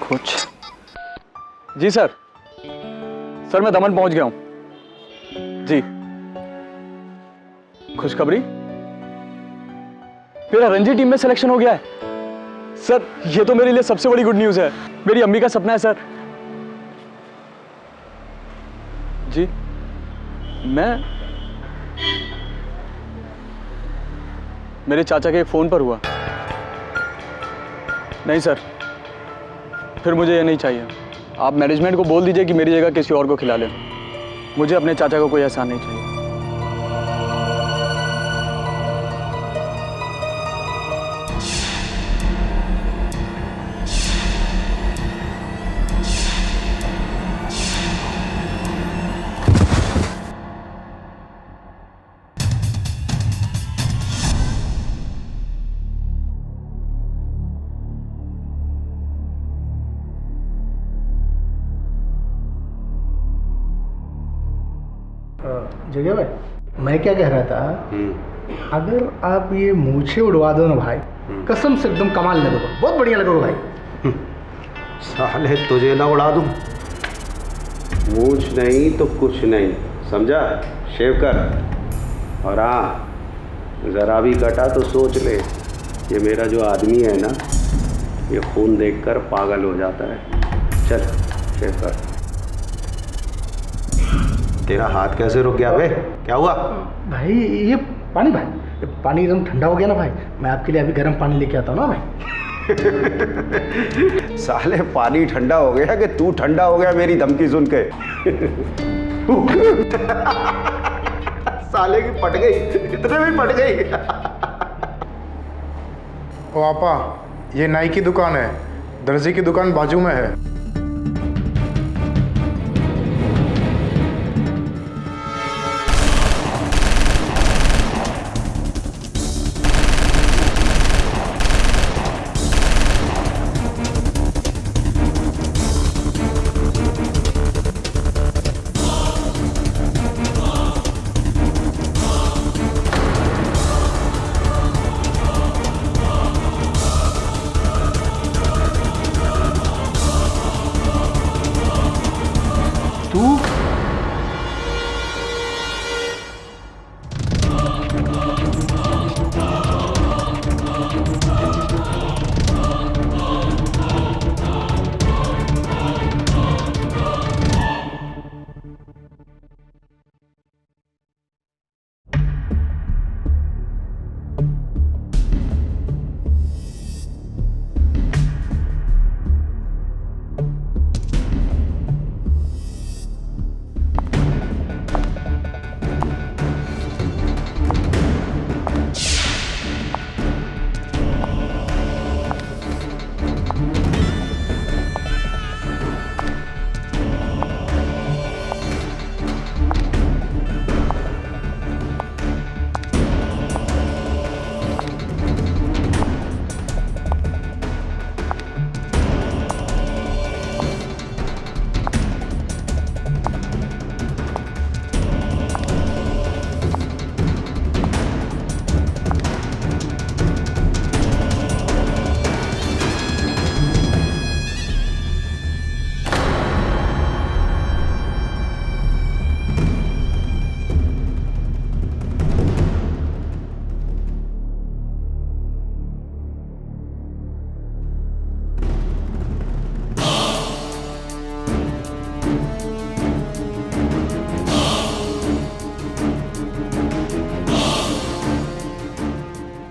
कुछ। जी sir, sir मैं दमन पहुंच गया हूं जी। खुशखबरी, मेरा रणजी टीम में सिलेक्शन हो गया है सर। ये तो मेरे लिए सबसे बड़ी गुड न्यूज़ है। मेरी अम्मी का सपना है सर। जी मैं मेरे चाचा के एक फ़ोन पर हुआ। नहीं सर, फिर मुझे ये नहीं चाहिए। आप मैनेजमेंट को बोल दीजिए कि मेरी जगह किसी और को खिला लें। मुझे अपने चाचा को कोई एहसान नहीं चाहिए। जगह भाई, मैं क्या कह रहा था, अगर आप ये मूछें उड़वा दो ना भाई, कसम से एकदम कमाल लगेगा, बहुत बढ़िया लगेगा भाई। साले तुझे ना उड़ा दूं, मूछ नहीं तो कुछ नहीं, समझा? शेव कर। और हाँ, ज़रा भी कटा तो सोच ले, ये मेरा जो आदमी है ना, ये खून देखकर पागल हो जाता है। चल शेव कर। तेरा हाथ कैसे रुक गया बे? क्या हुआ? भाई ये पानी, भाई पानी एकदम ठंडा हो गया ना भाई। मैं आपके लिए अभी गर्म पानी लेके आता हूँ ना भाई। साले पानी ठंडा हो गया कि तू ठंडा हो गया मेरी धमकी सुन के? साले की पट गई, इतने में पट गई। ओ आपा, ये नाई की दुकान है, दर्जी की दुकान बाजू में है।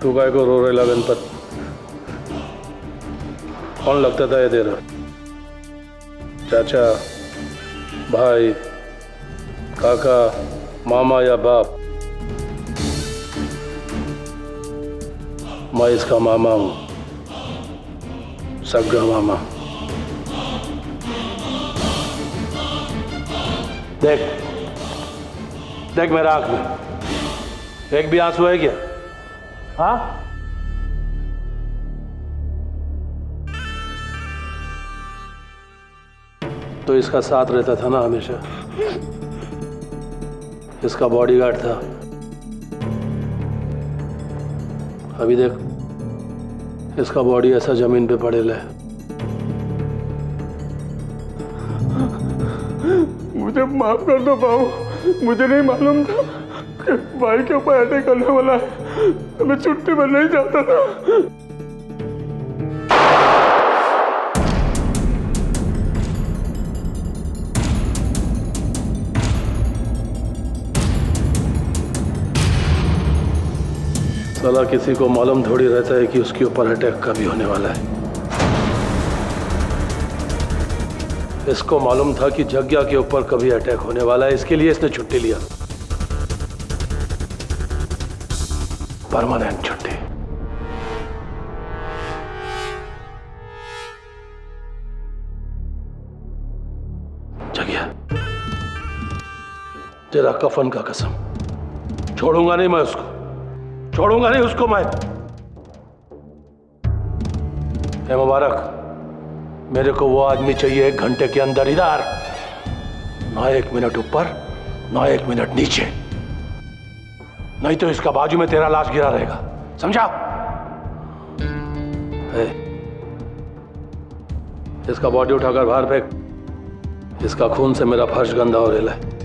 तू काय को रो रेला गणपत? कौन लगता था ये तेरा? चाचा, भाई, काका, मामा या बाप? मैं इसका मामा हूं, सगा मामा। देख देख मेरा आंख में एक भी आंसू है क्या? हाँ? तो इसका साथ रहता था ना हमेशा, इसका बॉडीगार्ड था। अभी देख, इसका बॉडी ऐसा जमीन पे पड़ेला है। मुझे माफ कर दो बाबू, मुझे नहीं मालूम था कि भाई के ऊपर अटैक करने वाला है। मैं छुट्टी पर नहीं जाता था। साला किसी को मालूम थोड़ी रहता है कि उसके ऊपर अटैक कभी होने वाला है। इसको मालूम था कि जग्या के ऊपर कभी अटैक होने वाला है, इसके लिए इसने छुट्टी लिया, परमानेंट छुट्टी। जग्या, तेरा कफन का कसम, छोड़ूंगा नहीं मैं उसको, छोड़ूंगा नहीं उसको मैं। ए मुबारक, मेरे को वो आदमी चाहिए 1 घंटे के अंदर इधर, ना 1 मिनट ऊपर ना 1 मिनट नीचे, नहीं तो इसका बाजू में तेरा लाश गिरा रहेगा, समझा? इसका बॉडी उठाकर बाहर फेंक, इसका खून से मेरा फर्श गंदा हो रहा है।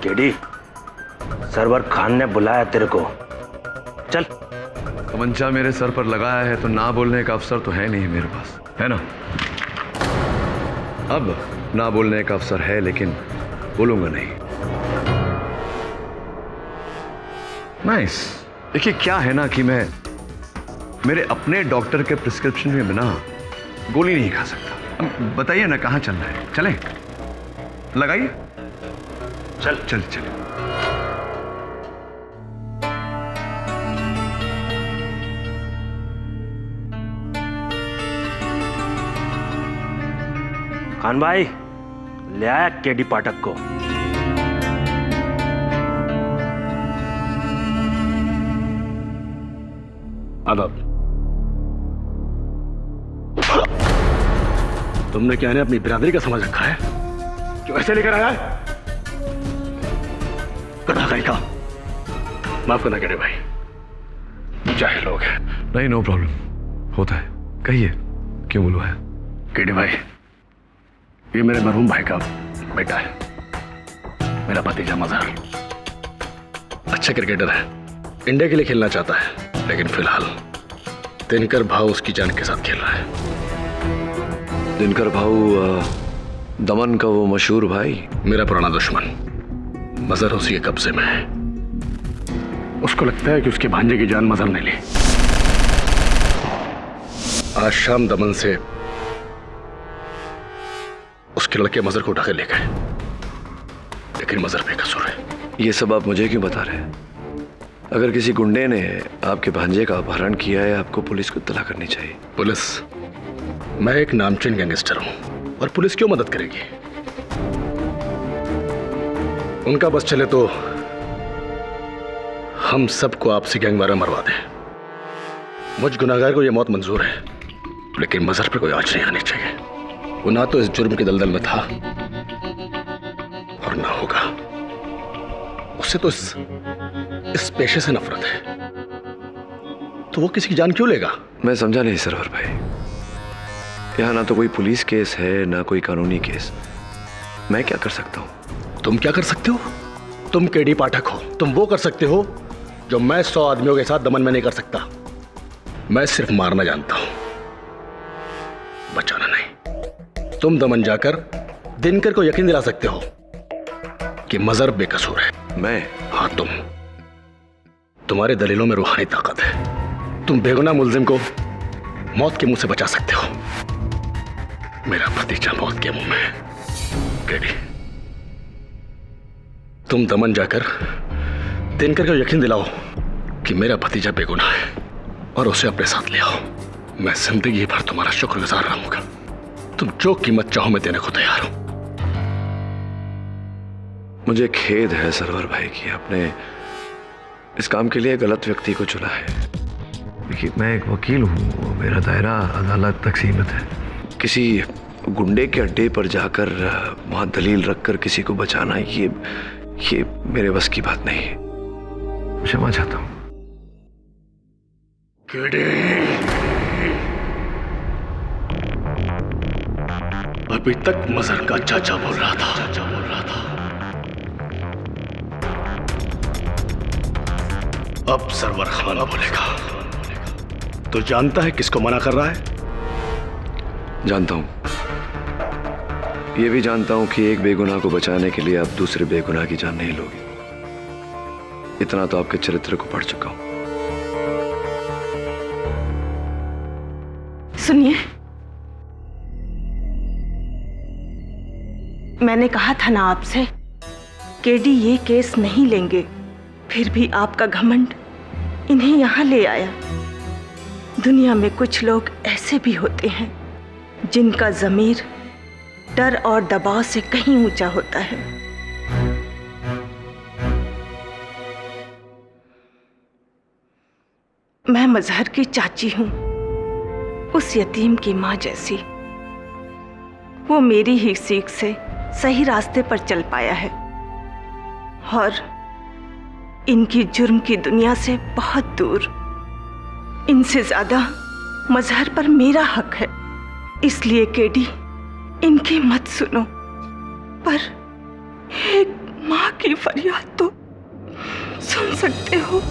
केडी, सरवर खान ने बुलाया तेरे को, चल। तमंचा मेरे सर पर लगाया है तो ना बोलने का अवसर तो है नहीं मेरे पास, है ना? अब ना बोलने का अवसर है, लेकिन बोलूंगा नहीं। नाइस। देखिए क्या है ना कि मैं मेरे अपने डॉक्टर के प्रिस्क्रिप्शन में बिना गोली नहीं खा सकता। अब बताइए ना कहाँ चलना है, चलें? लगाइए। चल चल चल। खान भाई, ले आया केडी पाठक को। आदाब। तुमने क्या अपनी बिरादरी का समझ रखा है? क्यों ऐसे लेकर आया है? का माफ करना केडी भाई, चाहे लोग हैं। नहीं, नो प्रॉब्लम, होता है। कहिए क्यों बोलूं है? केडी भाई, ये मेरे मरहूम भाई का बेटा है, मेरा भतीजा मजहर। अच्छा क्रिकेटर है, इंडिया के लिए खेलना चाहता है, लेकिन फिलहाल दिनकर भाऊ उसकी जान के साथ खेल रहा है। दिनकर भाऊ दमन का वो मशहूर भाई? मेरा पुराना दुश्मन, मजहर उसी के कब्जे में है। उसको लगता है कि उसके भांजे की जान मजहर ने ली। आज शाम दमन से उसके लड़के मजहर को उठा के ले गए, लेकिन मजहर बेकसूर है। ये सब आप मुझे क्यों बता रहे हैं? अगर किसी गुंडे ने आपके भांजे का अपहरण किया है, आपको पुलिस को इत्तला करनी चाहिए। पुलिस? मैं एक नामचीन गैंगस्टर हूं, और पुलिस क्यों मदद करेगी? उनका बस चले तो हम सबको आपसी गैंगवार में मरवा दें। मुझ गुनाहगार को यह मौत मंजूर है, लेकिन मजहर पर कोई आंच नहीं आनी चाहिए। वो ना तो इस जुर्म के दलदल में था और ना होगा। उससे तो इस पेशे से नफरत है, तो वो किसी की जान क्यों लेगा? मैं समझा नहीं सरवर भाई। यहाँ ना तो कोई पुलिस केस है, ना कोई कानूनी केस। मैं क्या कर सकता हूँ? तुम क्या कर सकते हो? तुम केडी पाठक हो। तुम वो कर सकते हो जो मैं 100 आदमियों के साथ दमन में नहीं कर सकता। मैं सिर्फ मारना जानता हूं, बचाना नहीं। तुम दमन जाकर दिनकर को यकीन दिला सकते हो कि मजहर बेकसूर है। मैं? हाँ, तुम्हारे दलीलों में रूहानी ताकत है। तुम बेगुनाह मुल्जिम को मौत के मुंह से बचा सकते हो। मेरा भतीजा मौत के मुंह में है। केडी, तुम दमन जाकर दिनकर को यकीन दिलाओ कि मेरा भतीजा बेगुनाह है और उसे अपने साथ ले आओ। मैं जिंदगी भर तुम्हारा शुक्रगुजार रहूंगा। तुम जो कीमत चाहो मैं देने को तैयार हूं। मुझे खेद है सरवर भाई कि आपने इस काम के लिए गलत व्यक्ति को चुना है। देखिए, मैं एक वकील हूँ, मेरा दायरा अदालत तक सीमित है। किसी गुंडे के अड्डे पर जाकर वहाँ दलील रखकर किसी को बचाना, ये मेरे बस की बात नहीं है। क्षमा चाहता हूँ। अभी तक मजहर का चाचा बोल रहा था। अब सरवर खाना बोलेगा। तो जानता है किसको मना कर रहा है? जानता हूँ। ये भी जानता हूँ कि एक बेगुनाह को बचाने के लिए आप दूसरे बेगुनाह की जान नहीं लोगे। इतना तो आपके चरित्र को पढ़ चुका हूँ। सुनिए, मैंने कहा था ना आपसे, केडी ये केस नहीं लेंगे, फिर भी आपका घमंड इन्हें यहां ले आया। दुनिया में कुछ लोग ऐसे भी होते हैं जिनका ज़मीर डर और दबाव से कहीं ऊंचा होता है। मैं मजहर की चाची हूं, उस यतीम की मां जैसी। वो मेरी ही सीख से सही रास्ते पर चल पाया है और इनकी जुर्म की दुनिया से बहुत दूर। इनसे ज्यादा मजहर पर मेरा हक है, इसलिए केडी इनकी मत सुनो। पर एक माँ की फरियाद तो सुन सकते हो।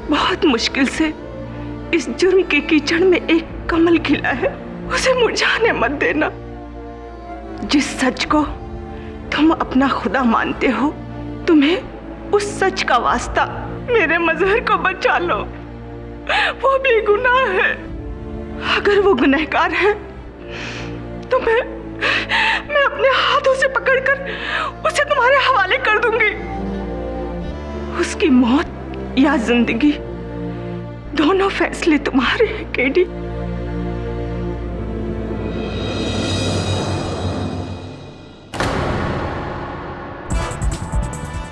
बहुत मुश्किल से इस जुर्म के कीचड़ में एक कमल खिला है, उसे मुरझाने मत देना। जिस सच को तुम अपना खुदा मानते हो, तुम्हें उस सच का वास्ता मेरे मजहर को बचा लो। वो बेगुनाह है। अगर वो गुनहगार है तो मैं अपने हाथों से पकड़कर उसे तुम्हारे हवाले कर दूंगी। उसकी मौत या जिंदगी, दोनों फैसले तुम्हारे हैं केडी।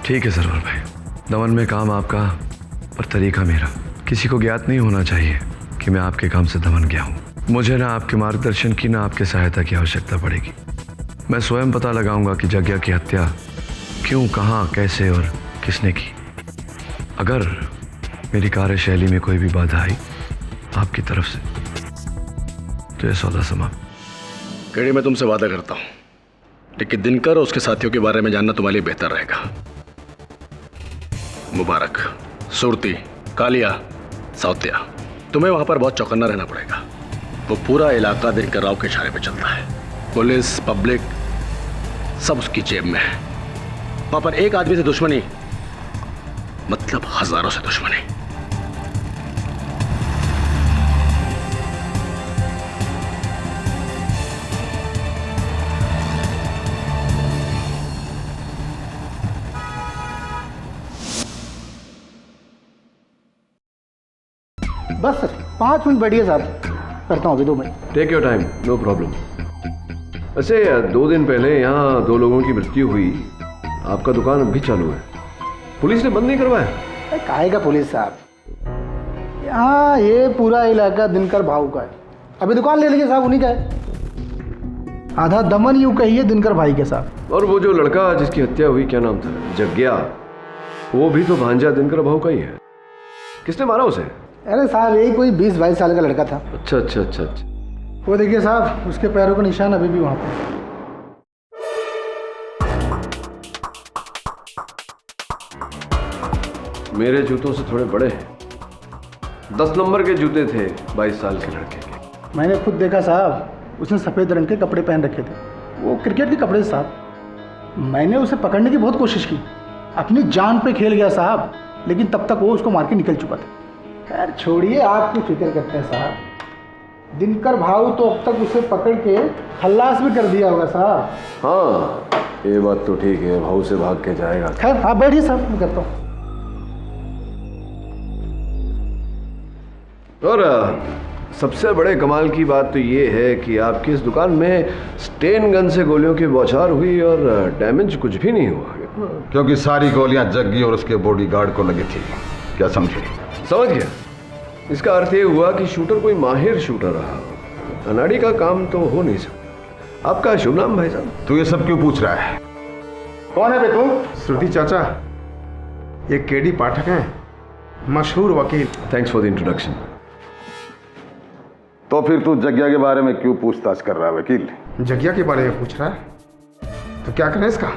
ठीक है सरवर भाई, दमन में काम आपका पर तरीका मेरा। किसी को ज्ञात नहीं होना चाहिए कि मैं आपके काम से दमन गया हूँ। मुझे ना आपके मार्गदर्शन की ना आपके सहायता की आवश्यकता पड़ेगी। मैं स्वयं पता लगाऊंगा कि जग्या की हत्या क्यों, कहाँ, कैसे और किसने की। अगर मेरी कार्यशैली में कोई भी बाधा आई आपकी तरफ से तो यह सौदा समाप्त। केडी, मैं तुमसे वादा करता हूँ, लेकिन दिनकर और उसके साथियों के बारे में जानना तुम्हारे लिए बेहतर रहेगा। मुबारक, सुरती, कालिया, साउतिया, तुम्हें वहां पर बहुत चौकन्ना रहना पड़ेगा। वो पूरा इलाका दिनकर राव के इशारे पे चलता है। पुलिस, पब्लिक सब उसकी जेब में है। वहां पर एक आदमी से दुश्मनी मतलब हजारों से दुश्मनी। बस सर 5 मिनट बैठिए साहब, करता हूँ अभी 2 मिनट। Take your time, no problem. वैसे 2 दिन पहले यहाँ 2 लोगों की मृत्यु हुई। आपका दुकान अभी चालू है, पुलिस ने बंद नहीं करवाया? अरे काहे का पुलिस साहब, यहाँ ये पूरा इलाका दिनकर भाऊ का है। अभी दुकान ले लीजिए साहब, उन्हीं का है। आधा दमन यूं कहिए दिनकर भाई के साथ। और वो जो लड़का जिसकी हत्या हुई, क्या नाम था? जग्या, वो भी तो भांजा दिनकर भाऊ का ही है। किसने मारा उसे? अरे साहब यही कोई 20-22 साल का लड़का था। अच्छा अच्छा अच्छा अच्छा। वो देखिए साहब, उसके पैरों का निशान अभी भी वहाँ पर। मेरे जूतों से थोड़े बड़े हैं। 10 नंबर के जूते थे 22 साल के लड़के के। मैंने खुद देखा साहब, उसने सफ़ेद रंग के कपड़े पहन रखे थे, वो क्रिकेट के कपड़े साहब। मैंने उसे पकड़ने की बहुत कोशिश की, अपनी जान पे खेल गया साहब, लेकिन तब तक वो उसको मार के निकल चुका था। खैर छोड़िए, आप क्यों फिक्र करते हैं साहब। दिनकर भाऊ तो अब तक उसे पकड़ के खल्लास भी कर दिया होगा साहब। हाँ, ये बात तो ठीक है, भाऊ से भाग के जाएगा। खैर आप बैठिए साहब, मैं करता हूँ। और सबसे बड़े कमाल की बात तो ये है कि आपकी इस दुकान में स्टेन गन से गोलियों की बौछार हुई और डैमेज कुछ भी नहीं हुआ। क्योंकि सारी गोलियां जग्गी और उसके बॉडीगार्ड को लगी थी। क्या समझे? समझ गया। इसका अर्थ ये हुआ कि शूटर कोई माहिर शूटर रहा हो। अनाड़ी का काम तो हो नहीं सकता। आपका शुभ नाम भाई साहब? तू ये सब क्यों पूछ रहा है? कौन है बे तू? श्रुति चाचा, ये केडी पाठक हैं, मशहूर वकील। Thanks for the introduction. तो फिर तू जग्या के बारे में क्यों पूछताछ कर रहा है वकील? जग्या के बारे में पूछ रहा है? तो क्या करें इसका?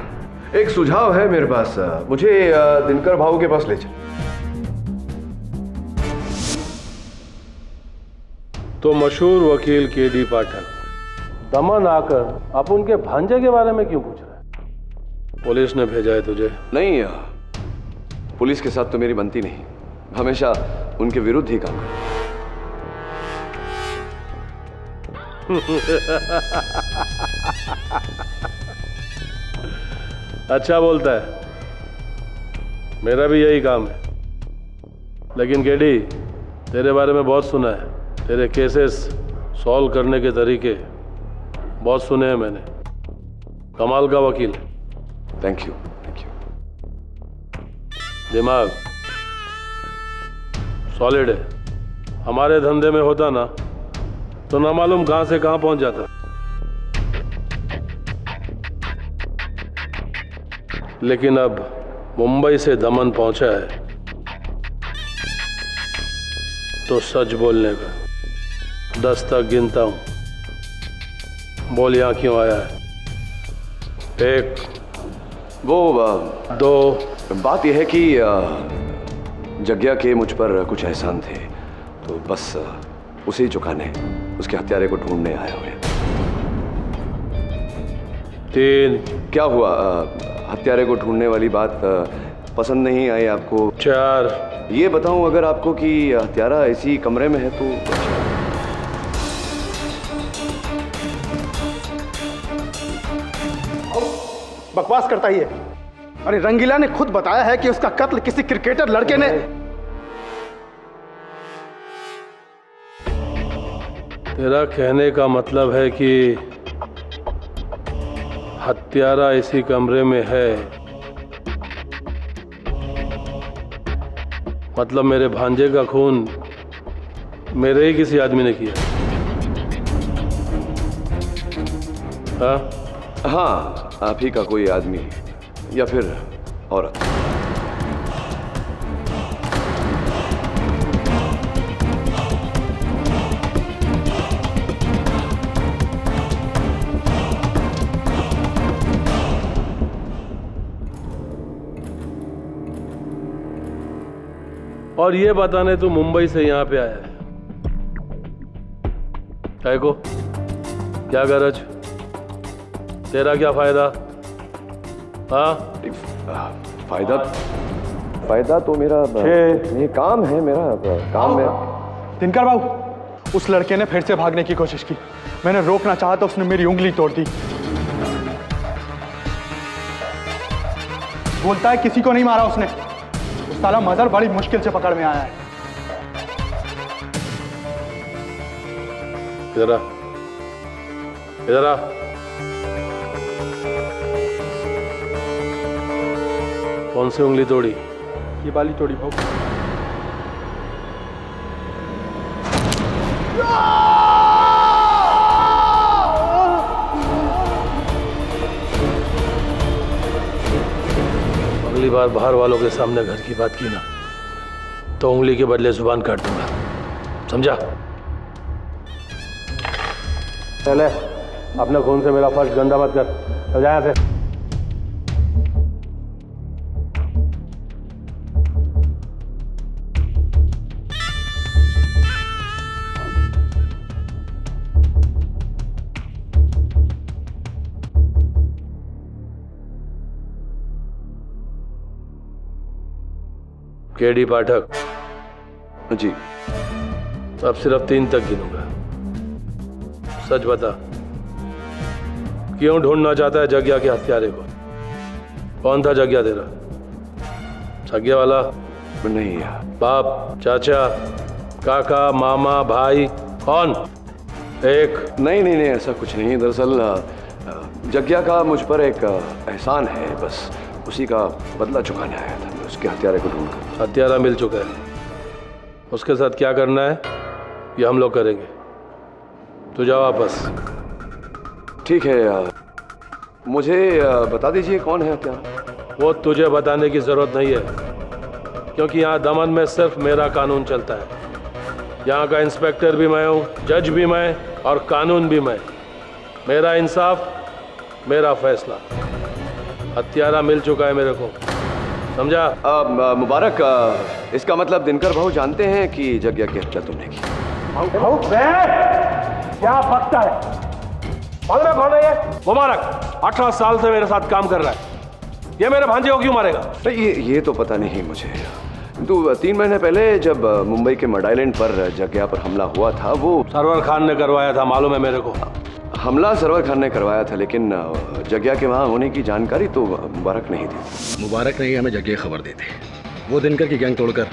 एक सुझाव है मेरे पास, मुझे दिनकर भाऊ के पास ले चल। तो मशहूर वकील केडी पाठक दमन आकर आप उनके भांजे के बारे में क्यों पूछ रहे हैं? पुलिस ने भेजा है तुझे? नहीं, पुलिस के साथ तो मेरी बनती नहीं, हमेशा उनके विरुद्ध ही काम करता। अच्छा बोलता है, मेरा भी यही काम है। लेकिन केडी, तेरे बारे में बहुत सुना है, तेरे केसेस सॉल्व करने के तरीके बहुत सुने हैं मैंने। कमाल का वकील है। Thank you, thank you. दिमाग सॉलिड है। हमारे धंधे में होता ना तो ना मालूम कहां से कहां पहुंच जाता। लेकिन अब मुंबई से दमन पहुंचा है तो सच बोलने का 10 तक गिनता हूं। बोल यहां क्यों आया है? 1, वो 2। बात यह है कि जग्या के मुझ पर कुछ एहसान थे, तो बस उसे ही चुकाने, उसके हत्यारे को ढूंढने आया हुए। 3। क्या हुआ? हत्यारे को ढूंढने वाली बात पसंद नहीं आई आपको? 4। ये बताऊं अगर आपको कि हत्यारा इसी कमरे में है तो? बकवास करता ही है। अरे रंगीला ने खुद बताया है कि उसका कत्ल किसी क्रिकेटर लड़के ने। तेरा कहने का मतलब है कि हत्यारा इसी कमरे में है, मतलब मेरे भांजे का खून मेरे ही किसी आदमी ने किया? हाँ? हाँ, आप ही का कोई आदमी या फिर औरत। और ये बताने तू मुंबई से यहां पे आया है? काय को? क्या गरज? तेरा क्या फायदा? हाँ? फायदा तो मेरा ये काम है, मेरा काम है। दिनकर बाबू, उस लड़के ने फिर से भागने की कोशिश की। मैंने रोकना चाहा तो उसने मेरी उंगली तोड़ दी। बोलता है किसी को नहीं मारा उसने। उस साला मदर बड़ी मुश्किल से पकड़ में आया है। इधर आ, इधर आ। कौन सी उंगली तोड़ी? ये वाली तोड़ी भाऊ। अगली बार बाहर वालों के सामने घर की बात की ना तो उंगली के बदले जुबान काट दूंगा, समझा? चले, अपने खून से मेरा फर्श गंदा मत कर। चल जा यहाँ से। केडी पाठक जी, अब सिर्फ 3 तक गिनूंगा। सच बता, क्यों ढूंढना चाहता है जग्या के हत्यारे को? कौन था जग्या तेरा? सग्या वाला? नहीं। बाप, चाचा, काका, मामा, भाई, कौन? एक? नहीं, ऐसा कुछ नहीं। दरअसल जग्या का मुझ पर एक एहसान है, बस उसी का बदला चुकाने आया था मैं, उसके हत्यारे को ढूंढकर। हत्यारा मिल चुका है, उसके साथ क्या करना है ये हम लोग करेंगे। तू जा वापस। ठीक है, मुझे बता दीजिए कौन है क्या? वो तुझे बताने की जरूरत नहीं है, क्योंकि यहाँ दमन में सिर्फ मेरा कानून चलता है। यहाँ का इंस्पेक्टर भी मैं हूँ, जज भी मैं, और कानून भी मैं। मेरा इंसाफ, मेरा फैसला। हत्यारा मिल चुका है मेरे को, समझा? मुबारक, इसका मतलब दिनकर भाऊ जानते हैं कि जग्या की हत्या तुमने की? क्या बकता है? मालूम है कौन है ये? मुबारक 18 साल से मेरे साथ काम कर रहा है। ये मेरे भांजे को क्यों मारेगा? ये तो पता नहीं मुझे। तो 3 महीने पहले जब मुंबई के मड आइलैंड पर जग्या पर हमला हुआ था, वो सरवर खान ने करवाया था, मालूम है मेरे को। हमला सरवर खान ने करवाया था, लेकिन जग्या के वहाँ होने की जानकारी तो मुबारक नहीं थी। मुबारक ने ही हमें जग्या खबर दी थी। वो दिनकर की गैंग तोड़कर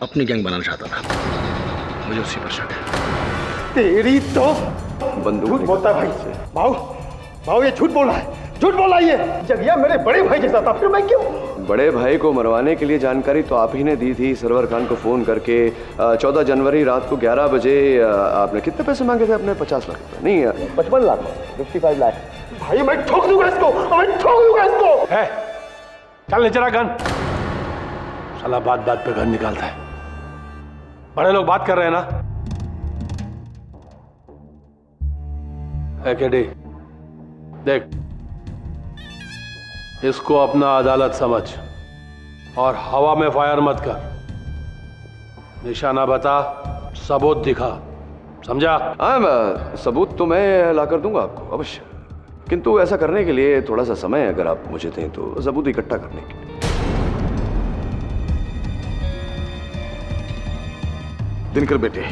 अपनी गैंग बनाना चाहता था। मुझे उसी पर शक है। तेरी तो बंदूक बोलता है भाई। भाऊ ये झूठ बोल रहा है, झूठ बोल रहा है। ये जगिया मेरे बड़े भाई जैसा था, फिर मैं क्यों? बड़े भाई को मरवाने के लिए जानकारी तो आप ही ने दी थी सरवर खान को फ़ोन करके। 14 जनवरी रात को 11 बजे आपने कितने पैसे मांगे थे अपने? 50 लाख रुपये? नहीं, 55 लाख, 55 लाख। भाई मैं ठोक दूंगा इसको, मैं ठोक दूंगा इसको। है, चल नीचे रख गन। साला बात बात पे गन निकालता है। बड़े लोग बात कर रहे हैं ना। केडी, देख, इसको अपना अदालत समझ और हवा में फायर मत कर। निशाना बता, सबूत दिखा, समझा? हाँ, सबूत तो मैं ला कर दूंगा आपको अवश्य, किंतु ऐसा करने के लिए थोड़ा सा समय अगर आप मुझे दें तो सबूत इकट्ठा करने के लिए। दिनकर बेटे,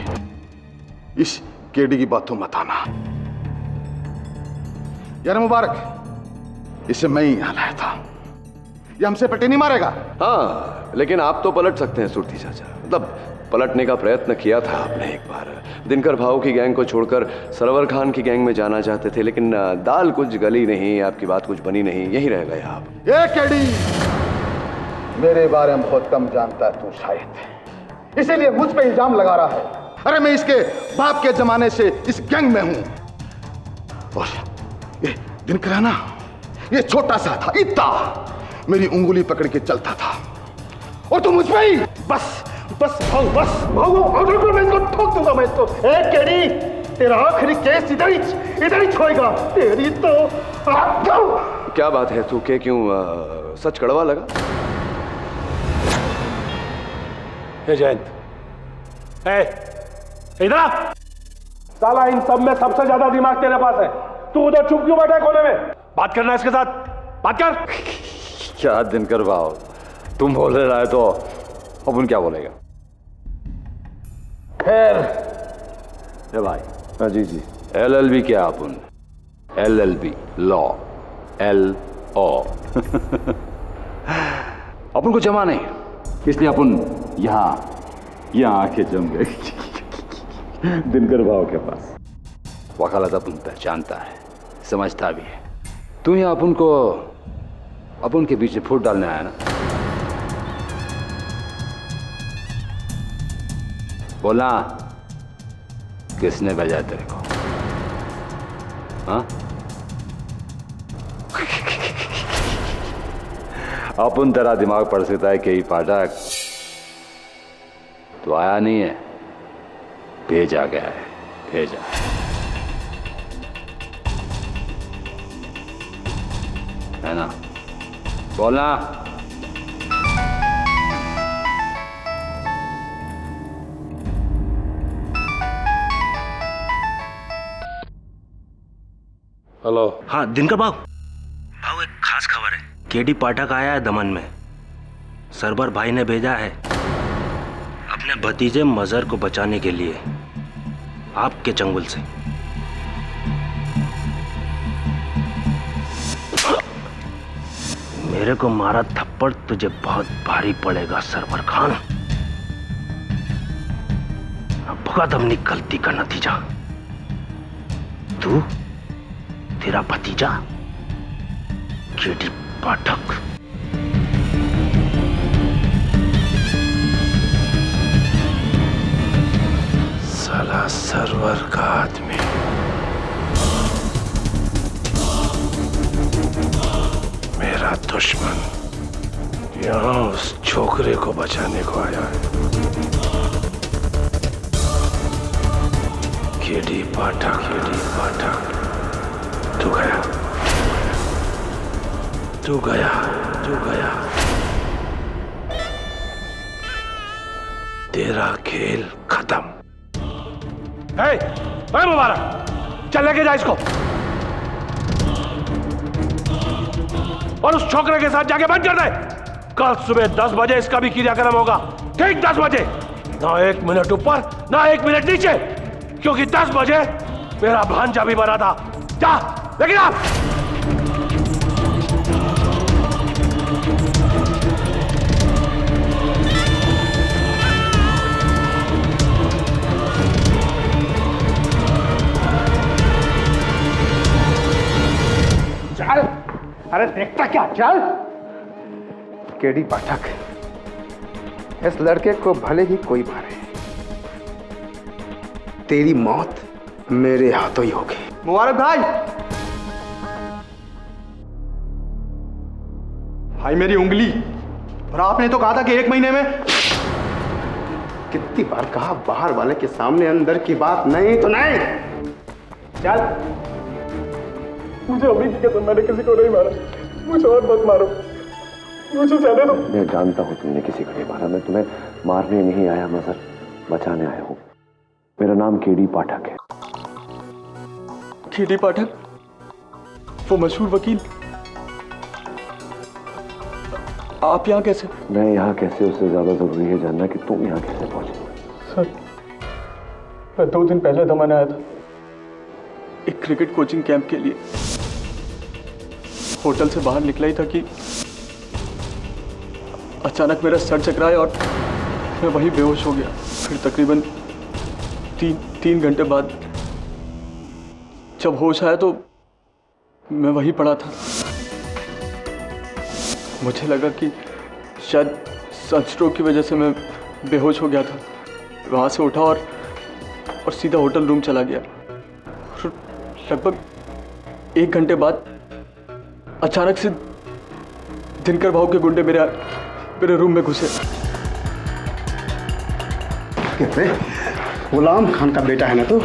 इस केडी की बात तो मत आना यार। मुबारक, इसे मैं ही यहाँ लाया था। ये हमसे पट्टी नहीं मारेगा। हाँ, लेकिन आप तो पलट सकते हैं सुरती चाचा। मतलब पलटने का प्रयत्न किया था आपने एक बार। दिनकर भाऊ की गैंग को छोड़कर सरवर खान की गैंग में जाना चाहते थे, लेकिन दाल कुछ गली नहीं, आपकी बात कुछ बनी नहीं, यहीं रह गए आप। ये केडी मेरे बारे में बहुत कम जानता है तू शायद, इसीलिए मुझ पे इल्जाम लगा रहा है। अरे मैं इसके बाप के जमाने से इस गैंग में हूं। और ये दिनकर है ना, ये छोटा सा था, इतना मेरी उंगली पकड़ के चलता था, और तुम मुझ पे ही बस भाऊ मैं इसको ठोक दूंगा। मैं इसको केडी, तेरा आखिरी केस इधर ही छोड़ेगा। तेरी तो क्या बात है तू के क्यों सच कड़वा लगा? जयंत, इधर आ। साला इन सब में सबसे ज्यादा दिमाग तेरे पास है। तू उधर चुप क्यों बैठा है कोने में? बात करना है इसके साथ, बात कर। क्या दिनकर भाव, तुम बोल रहे है तो अपन क्या बोलेगा? खैर भाई। हाँ जी। LLB क्या अपन? LLB law, LO। अपन को जमा नहीं, इसलिए अपन यहाँ आके जम गए दिनकर भाव के पास। वकालत अपन पहचानता है, समझता भी है। तू यहाँ अपन के बीच में फूट डालने आया ना? बोलना, किसने भेजा तेरे को? हाँ? अपन तेरा दिमाग पढ़ सकता है कि पाठक तो आया नहीं है, भेजा गया है, भेजा। है ना? बोलना। हेलो। हाँ दिनकर भाऊ, एक खास खबर है। केडी पाठक आया है दमन में। सरवर भाई ने भेजा है अपने भतीजे मजहर को बचाने के लिए आपके चंगुल से। मेरे को मारा थप्पड़ तुझे बहुत भारी पड़ेगा सरवर खान। अब भुगत अपनी गलती का नतीजा। तू, तेरा भतीजा केडी पाठक। साला सरवर का आदमी। मेरा दुश्मन यहाँ उस छोकरे को बचाने को आया है। केडी पाठक, तू गया, तू गया, तू गया। तेरा खेल खत्म। है मुबारक, चल लेके जा इसको और उस छोकरे के साथ जाके बंद कर दे। कल सुबह 10 बजे इसका भी क्रियाक्रम होगा, ठीक 10 बजे। ना 1 मिनट ऊपर, ना 1 मिनट नीचे, क्योंकि 10 बजे मेरा भांजा भी बना था। जा लेकिन आप चल, अरे देखता क्या, चल। केडी पाठक, इस लड़के को भले ही कोई मारे, तेरी मौत मेरे हाथों ही होगी। मुबारक भाई, भाई मेरी उंगली, और आपने तो कहा था कि 1 महीने में। कितनी बार कहा, बाहर वाले के सामने अंदर की बात नहीं तो नहीं। चल। मुझे अभी की कसम, मैंने किसी को नहीं मारा। मुझे और मत मारो, मुझे जाने दो। मैं जानता हूँ तुमने किसी को नहीं मारा। मैं तुम्हें मारने नहीं आया मजहर, बचाने आया हूँ। मेरा नाम केडी पाठक है। केडी पाठक, वो मशहूर वकील। आप यहाँ कैसे? मैं यहाँ कैसे, उससे ज्यादा जरूरी है जानना कि तुम यहाँ कैसे पहुंचे। सर, मैं 2 दिन पहले दमन आया था एक क्रिकेट कोचिंग कैंप के लिए। होटल से बाहर निकला ही था कि अचानक मेरा सर चकराया और मैं वहीं बेहोश हो गया। फिर तकरीबन 3 घंटे बाद जब होश आया तो मैं वहीं पड़ा था। मुझे लगा कि शायद सनस्ट्रोक की वजह से मैं बेहोश हो गया था। वहाँ से उठा और सीधा होटल रूम चला गया। लगभग 1 घंटे बाद अचानक से दिनकर भाऊ के गुंडे मेरे रूम में घुसे। कहते गुलाम खान का बेटा है ना तू,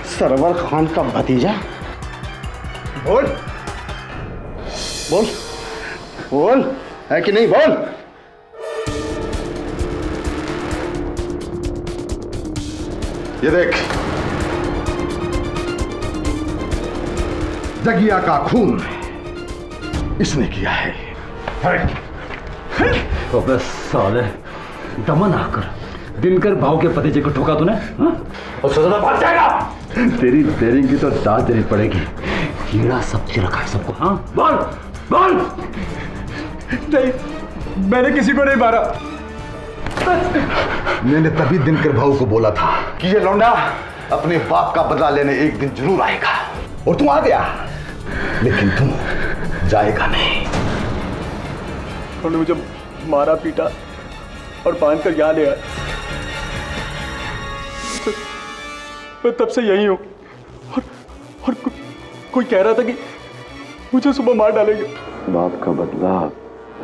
सरवर खान का भतीजा। बोल बोल बोल, है कि नहीं? बोल। ये देख, जगिया का खून इसने किया है। तो बस साले, दमन आकर दिनकर भाव के भतीजे को ठोका तूने, और सजा बच जाएगा। तेरी डेरिंग की तो दाद देनी पड़ेगी। कीड़ा सबसे रखा है सबको। हाँ बोल बोल। नहीं, मैंने किसी को नहीं मारा। मैंने तभी दिनकर भाऊ को बोला था कि ये लौंडा अपने बाप का बदला लेने एक दिन जरूर आएगा, और तू आ गया, लेकिन तू जाएगा नहीं। उन्होंने मुझे मारा, पीटा और बांध कर यहाँ ले आया। मैं तब से यही हूँ। और कोई कह रहा था कि मुझे सुबह मार डालेंगे। बाप का बदला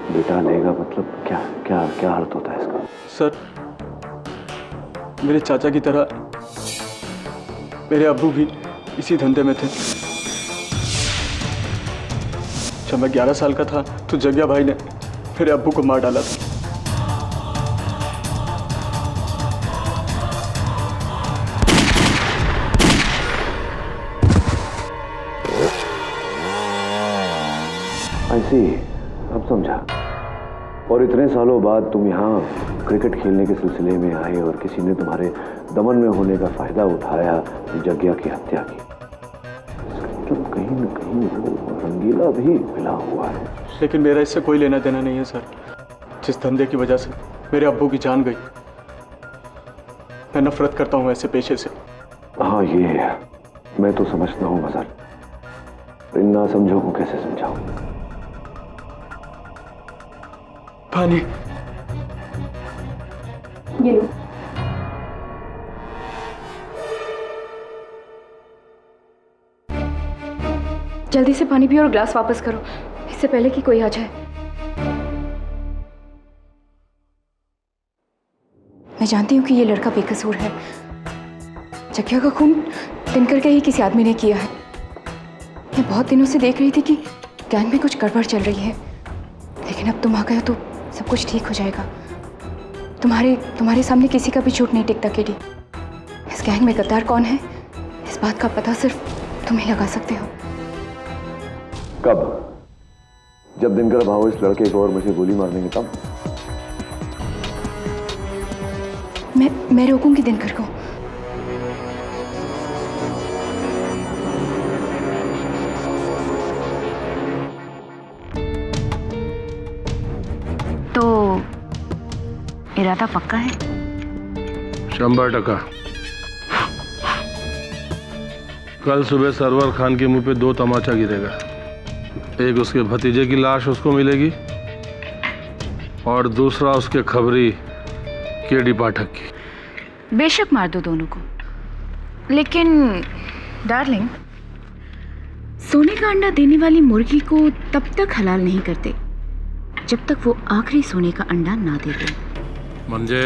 बेटा लेगा, मतलब क्या क्या क्या अर्थ होता है इसका? सर, मेरे चाचा की तरह मेरे अब्बू भी इसी धंधे में थे। जब मैं 11 साल का था तो जगिया भाई ने मेरे अब्बू को मार डाला था। ऐसी अब समझा। और इतने सालों बाद तुम यहाँ क्रिकेट खेलने के सिलसिले में आए और किसी ने तुम्हारे दमन में होने का फायदा उठाया, जगिया की हत्या की। मतलब कहीं न कहीं वो रंगीला भी मिला हुआ है। लेकिन मेरा इससे कोई लेना देना नहीं है सर। जिस धंधे की वजह से मेरे अब्बू की जान गई, मैं नफरत करता हूँ ऐसे पेशे से। हाँ, ये मैं तो समझता हूँ मजहर, इन ना समझो को कैसे समझाऊं? पानी ये लो। जल्दी से पानी पियो और ग्लास वापस करो, इससे पहले कि कोई आ जाए। मैं जानती हूँ कि ये लड़का बेकसूर है। जग्या का खून दिनकर के ही किसी आदमी ने किया है। मैं बहुत दिनों से देख रही थी कि गैंग में कुछ गड़बड़ चल रही है, लेकिन अब तुम आ गए हो तो सब कुछ ठीक हो जाएगा। तुम्हारे सामने किसी का भी झूठ नहीं टिकता केडी। इस गैंग में गद्दार कौन है, इस बात का पता सिर्फ तुम ही लगा सकते हो। कब? जब दिनकर भाव इस लड़के को और मुझे गोली मारने तब? मैं रोकूंगी दिनकर को। तो इरादा पक्का है? 100%। कल सुबह सरवर खान के मुंह पे 2 तमाचा गिरेगा। एक उसके भतीजे की लाश उसको मिलेगी और दूसरा उसके खबरी केडी पाठक की। बेशक मार दो दोनों को, लेकिन डार्लिंग, सोने का अंडा देने वाली मुर्गी को तब तक हलाल नहीं करते जब तक वो आखिरी सोने का अंडा ना दे दे। म्हणजे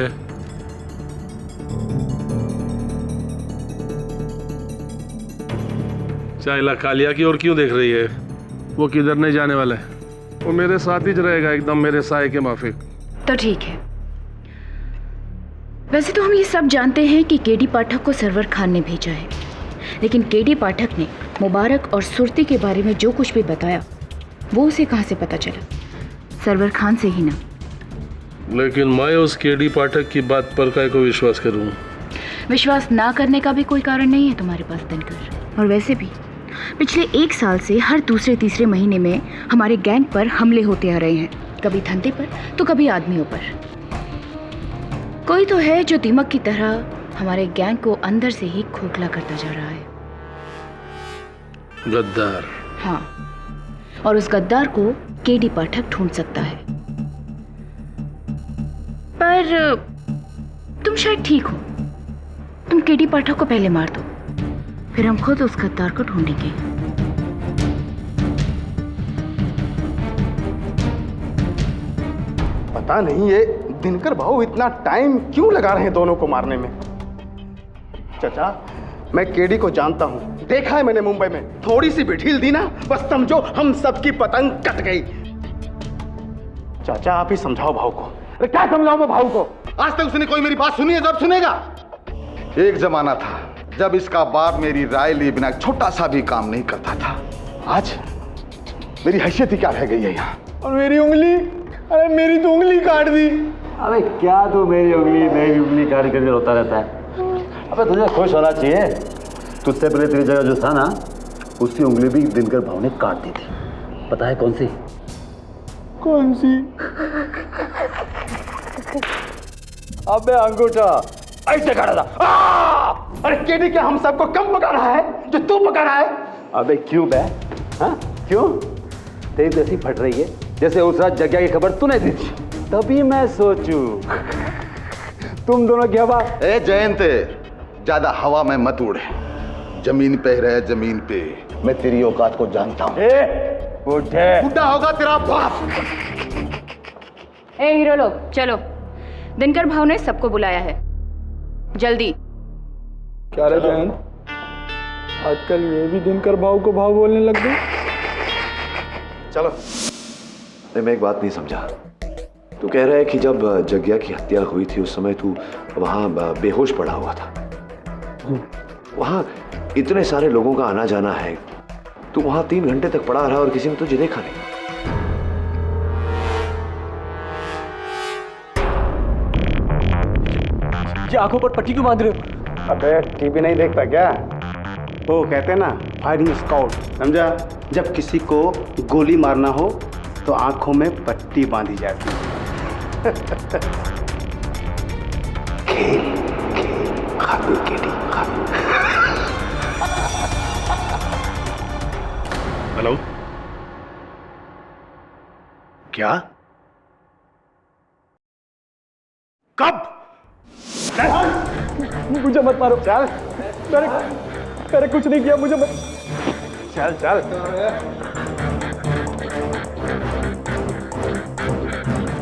चाइला कालिया की ओर क्यों देख रही है? वो किधर नहीं जाने वाला है, वो मेरे साथ ही रहेगा, एकदम मेरे साए के माफिक। तो ठीक है। वैसे तो हम ये सब जानते हैं कि केडी पाठक को सरवर खान ने भेजा है, लेकिन केडी पाठक ने मुबारक और सुरती के बारे में जो कुछ भी बताया वो उसे कहाँ से पता चला? सरवर खान से ही ना। लेकिन मैं उस केडी पाठक की बात पर काय को विश्वास करूं? विश्वास ना करने का भी कोई कारण नहीं है तुम्हारे पास दिनकर। और वैसे भी पिछले 1 साल से हर दूसरे तीसरे महीने में हमारे गैंग पर हमले होते आ रहे हैं, कभी धंधे पर तो कभी आदमियों पर। कोई तो है जो दीमक की तरह हमारे गैंग को अंदर से ही खोखला करता जा रहा है। गद्दार। हाँ, और उस गद्दार को केडी पाठक ढूंढ सकता है। पर तुम शायद ठीक हो। तुम केडी पाठक को पहले मार दो, फिर हम खुद उस गद्दार को ढूंढेंगे। पता नहीं ये दिनकर भाऊ इतना टाइम क्यों लगा रहे हैं दोनों को मारने में। चाचा, मैं केडी को जानता हूं, देखा है मैंने मुंबई में। थोड़ी सी भी ढील दी ना, बस समझो हम सबकी पतंग कट गई। चाचा आप ही समझाओ भाऊ को। अरे क्या समझाऊं मैं भाऊ को? आज तक उसने कोई मेरी बात सुनी है? जब सुनेगा। एक जमाना था जब इसका बाप मेरी राय लिए बिना छोटा सा भी काम नहीं करता था। आज मेरी हैसियत ही क्या रह गई है यहाँ। और मेरी उंगली, अरे मेरी तो उंगली काट दी। अबे क्या तू मेरी उंगली काट करके रोता रहता है? अबे तुझे खुश होना चाहिए, तुझसे पहले तेरी जगह जो था ना, उसकी उंगली भी दिनकर भाव ने काट दी थी। पता है कौन सी? कौन सी? अबे अंगूठा ऐसे काटा था। अरे केडी क्या हम सबको कम पका रहा है जो तू पका रहा है? अबे क्यों बे? हाँ क्यों? तेरी तो ऐसी फट रही है जैसे उस रात जग्या की खबर तूने दी थी। तभी मैं सोचूं तुम दोनों की हवा। ए जयंत, ज्यादा हवा में मत उड़, जमीन पे रहे, जमीन पे। मैं तेरी औकात को जानता हूँ। बुढ़ा होगा तेरा बाप। ए हीरो लोग, चलो। दिनकर भाव ने सबको बुलाया है, जल्दी। क्या रे बहन, आजकल ये भी दिनकर भाव को भाव बोलने लग गए। चलो। मैं एक बात नहीं समझा। तू कह रहा है कि जब जग्या की हत्या हुई थी उस समय तू वहां बेहोश पड़ा हुआ था। वहां इतने सारे लोगों का आना जाना है, तू वहां 3 घंटे तक पड़ा रहा और किसी ने तुझे देखा नहीं। ये आंखों पर पट्टी क्यों बांध रहे हो? अबे टीवी नहीं देखता क्या? वो कहते हैं ना, फायरिंग स्काउट, समझा? जब किसी को गोली मारना हो तो आंखों में पट्टी बांधी जाती है। हेलो, क्या? कब? मुझे मत मारो। चल, मैंने कुछ नहीं किया, मुझे मत। चल चल।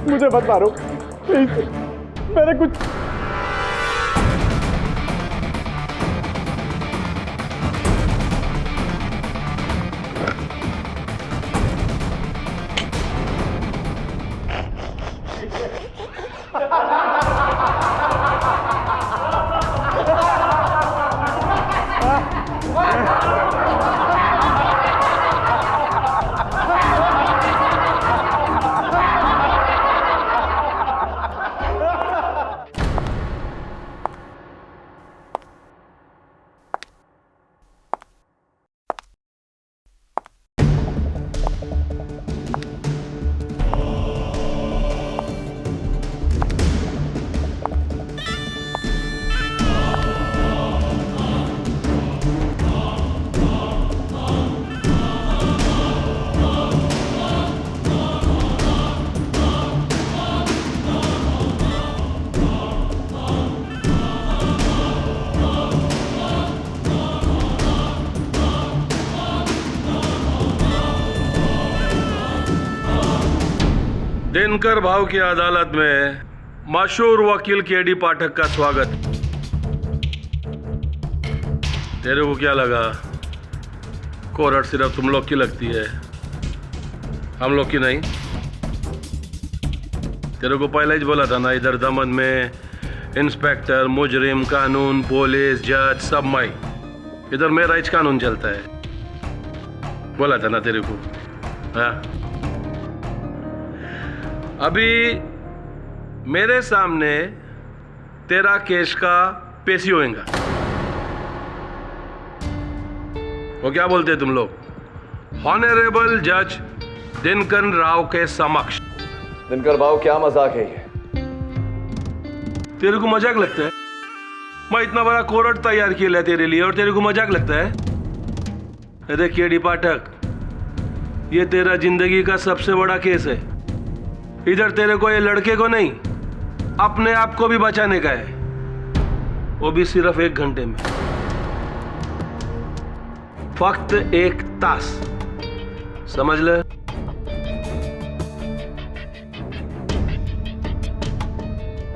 मुझे मत मारो प्लीज, मैंने कुछ दिनकर भाव की अदालत में मशहूर वकील केडी पाठक का स्वागत। तेरे को क्या लगा कोर्ट सिर्फ तुम लोग की लगती है, हम लोग की नहीं? तेरे को पहले ही बोला था ना, इधर दमन में इंस्पेक्टर, मुजरिम, कानून, पुलिस, जज सब माई, इधर मेरा ही कानून चलता है। बोला था ना तेरे को। हाँ, अभी मेरे सामने तेरा केस का पेशी होएगा। वो क्या बोलते हैं तुम लोग? ऑनरेबल जज दिनकर राव के समक्ष। दिनकर भाव क्या मजाक है ये? तेरे को मजाक लगता है? मैं इतना बड़ा कोर्ट तैयार किया है तेरे लिए और तेरे को मजाक लगता है? अरे केडी पाठक, ये तेरा जिंदगी का सबसे बड़ा केस है। इधर तेरे को, ये लड़के को नहीं, अपने आप को भी बचाने का है, वो भी सिर्फ 1 घंटे में, फक्त 1 तास। समझ ले?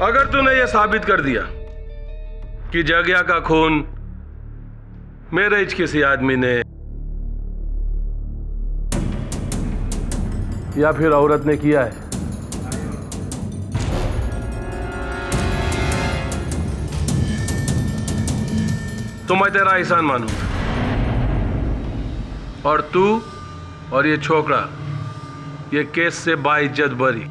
अगर तूने ये साबित कर दिया कि जग्या का खून मेरे किसी आदमी ने या फिर औरत ने किया है, तो मैं तेरा एहसान मानूंगा और तू और ये छोकरा ये केस से बाइज्जत बरी।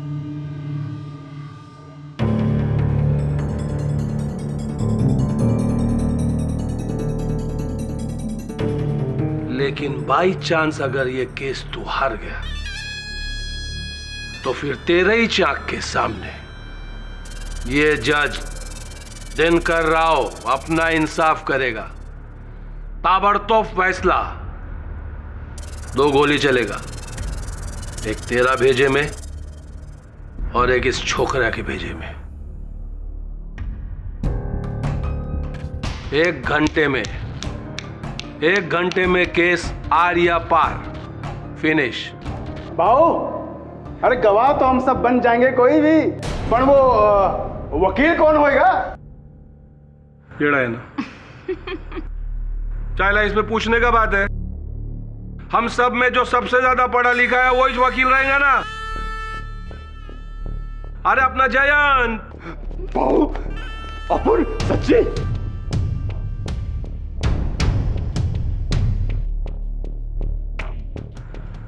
लेकिन बाई चांस अगर ये केस तू हार गया तो फिर तेरे ही चाक के सामने ये जज दिनकर राव अपना इंसाफ करेगा। ताबड़तोड़ फैसला, 2 गोली चलेगा, एक तेरा भेजे में और एक इस छोकरा के भेजे में। 1 घंटे में केस आर या पार, फिनिश। बाऊ, अरे गवाह तो हम सब बन जाएंगे कोई भी, पर वो वकील कौन होएगा? येड़ा है ना, चाहे इसमें पूछने का बात है। हम सब में जो सबसे ज्यादा पढ़ा लिखा है वही वकील रहेगा ना। अरे अपना जयंत। बाऊ, अपुर सच्ची?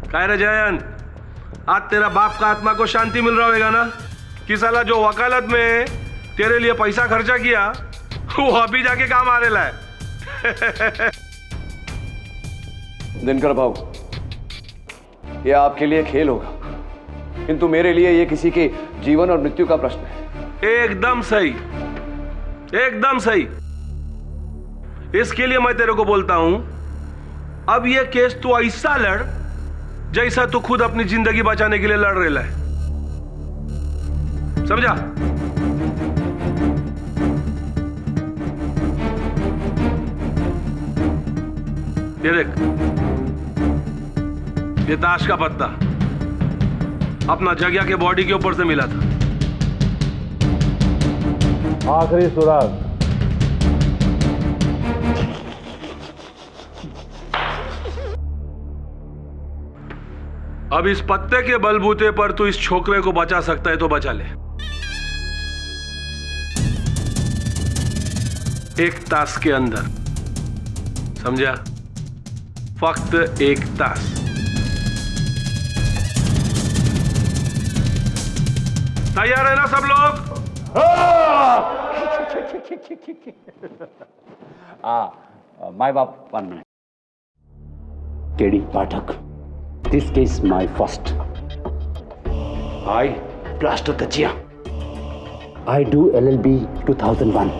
कह रहे जयंत, आज तेरा बाप का आत्मा को शांति मिल रहा होगा ना कि साला जो वकालत में तेरे लिए पैसा खर्चा किया वो अभी जाके काम आ रहा है। दिनकर भाऊ, ये आपके लिए खेल होगा, किंतु मेरे लिए ये किसी के जीवन और मृत्यु का प्रश्न है। एकदम सही, एकदम सही। इसके लिए मैं तेरे को बोलता हूं, अब ये केस तू ऐसा लड़ जैसा तू खुद अपनी जिंदगी बचाने के लिए लड़ रहा है। समझा? ये देख, ये ताश का पत्ता अपना जग्या के बॉडी के ऊपर से मिला था। आखिरी सुराग। अब इस पत्ते के बलबूते पर तू इस छोकरे को बचा सकता है तो बचा ले। एक तास के अंदर, समझा? फक्त एक तास। तैयार है ना सब लोग? माय बाप 1 minute. KD Pathak, this case my first. I plaster तजिया। I do LLB 2001।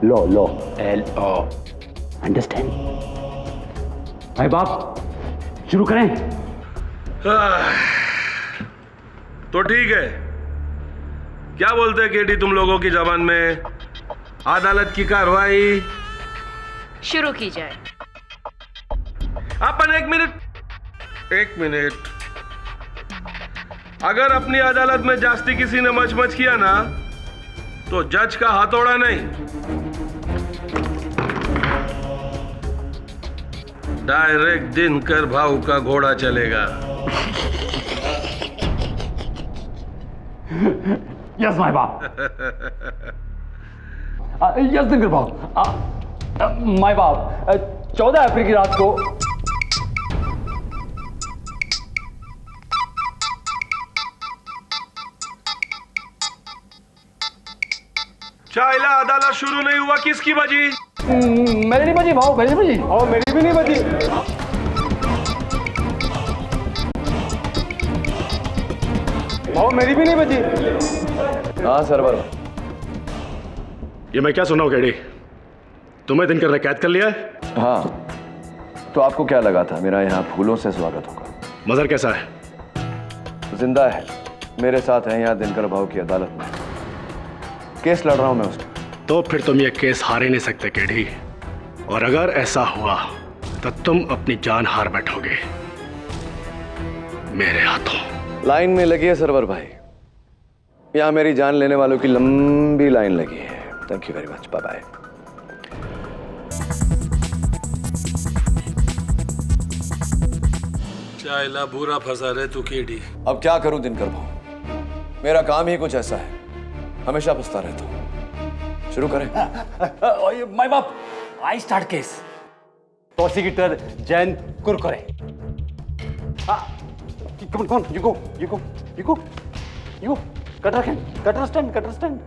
Law LO। Understand? My बाप, शुरू करें? तो ठीक है। क्या बोलते हैं केडी तुम लोगों की जबान में? अदालत की कार्रवाई शुरू की जाए। अपन एक मिनट। अगर अपनी अदालत में जास्ती किसी ने मच किया ना, तो जज का हथौड़ा नहीं, डायरेक्ट दिनकर भाऊ का घोड़ा चलेगा। यस माय बाप। यस दिनकर भाऊ। माय बाप, 14 अप्रैल की रात को चाइला अदालत शुरू नहीं हुआ, किसकी बजी? मेरी नहीं बजी भाऊ, मेरी बजी। और मेरी भी नहीं बजी। भाऊ मेरी भी नहीं बजी। हाँ सरवर। ये मैं क्या सुना हूँ केडी? तुम्हें दिनकर ने कैद कर लिया है? हाँ, तो आपको क्या लगा था मेरा यहाँ फूलों से स्वागत होगा? मजहर कैसा है? जिंदा है, मेरे साथ है यहाँ दिनकर भाऊ की अदालत में। केस लड़ रहा हूं मैं उसका। तो फिर तुम ये केस हार ही नहीं सकते केडी। और अगर ऐसा हुआ तो तुम अपनी जान हार बैठोगे मेरे हाथों। लाइन में लगी है सरवर भाई, यहाँ मेरी जान लेने वालों की लंबी लाइन लगी है। Thank you very much, bye bye. चाइला बुरा फंसा रहे तू केडी। अब क्या करूं दिनकर भाऊ, मेरा काम ही कुछ ऐसा है, हमेशा फंसता रहता हूं। शुरू करें? माय बाप, I start case. Prosecutor Jain Kurkure. कौन? You go. Cutter stand.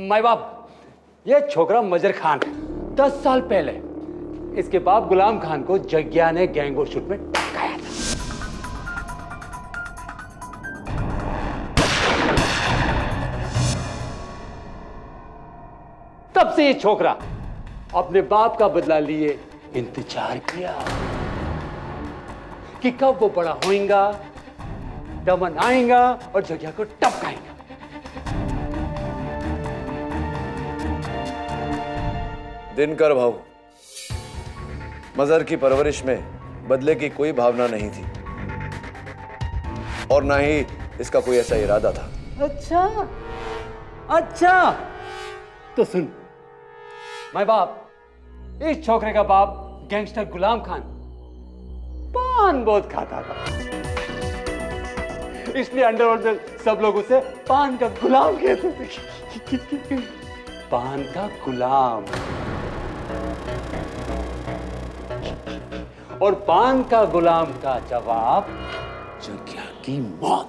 My बाप, ये छोकरा मजर खान 10 साल पहले इसके बाप गुलाम खान को जग्या ने गैंगो शूट में टपकाया था। तब से ये छोकरा अपने बाप का बदला लिए इंतजार किया कि कब वो बड़ा होएगा, दमन आएगा और जग्या को टपकाएगा। दिनकर भाऊ, मजहर की परवरिश में बदले की कोई भावना नहीं थी और ना ही इसका कोई ऐसा इरादा था। अच्छा, तो सुन माय बाप, इस छोकरे का बाप गैंगस्टर गुलाम खान पान बहुत खाता था, इसलिए अंडरवर्ल्ड में सब लोग उसे पान का गुलाम कहते थे। पान का गुलाम। और पान का गुलाम का जवाब जग्या की मौत।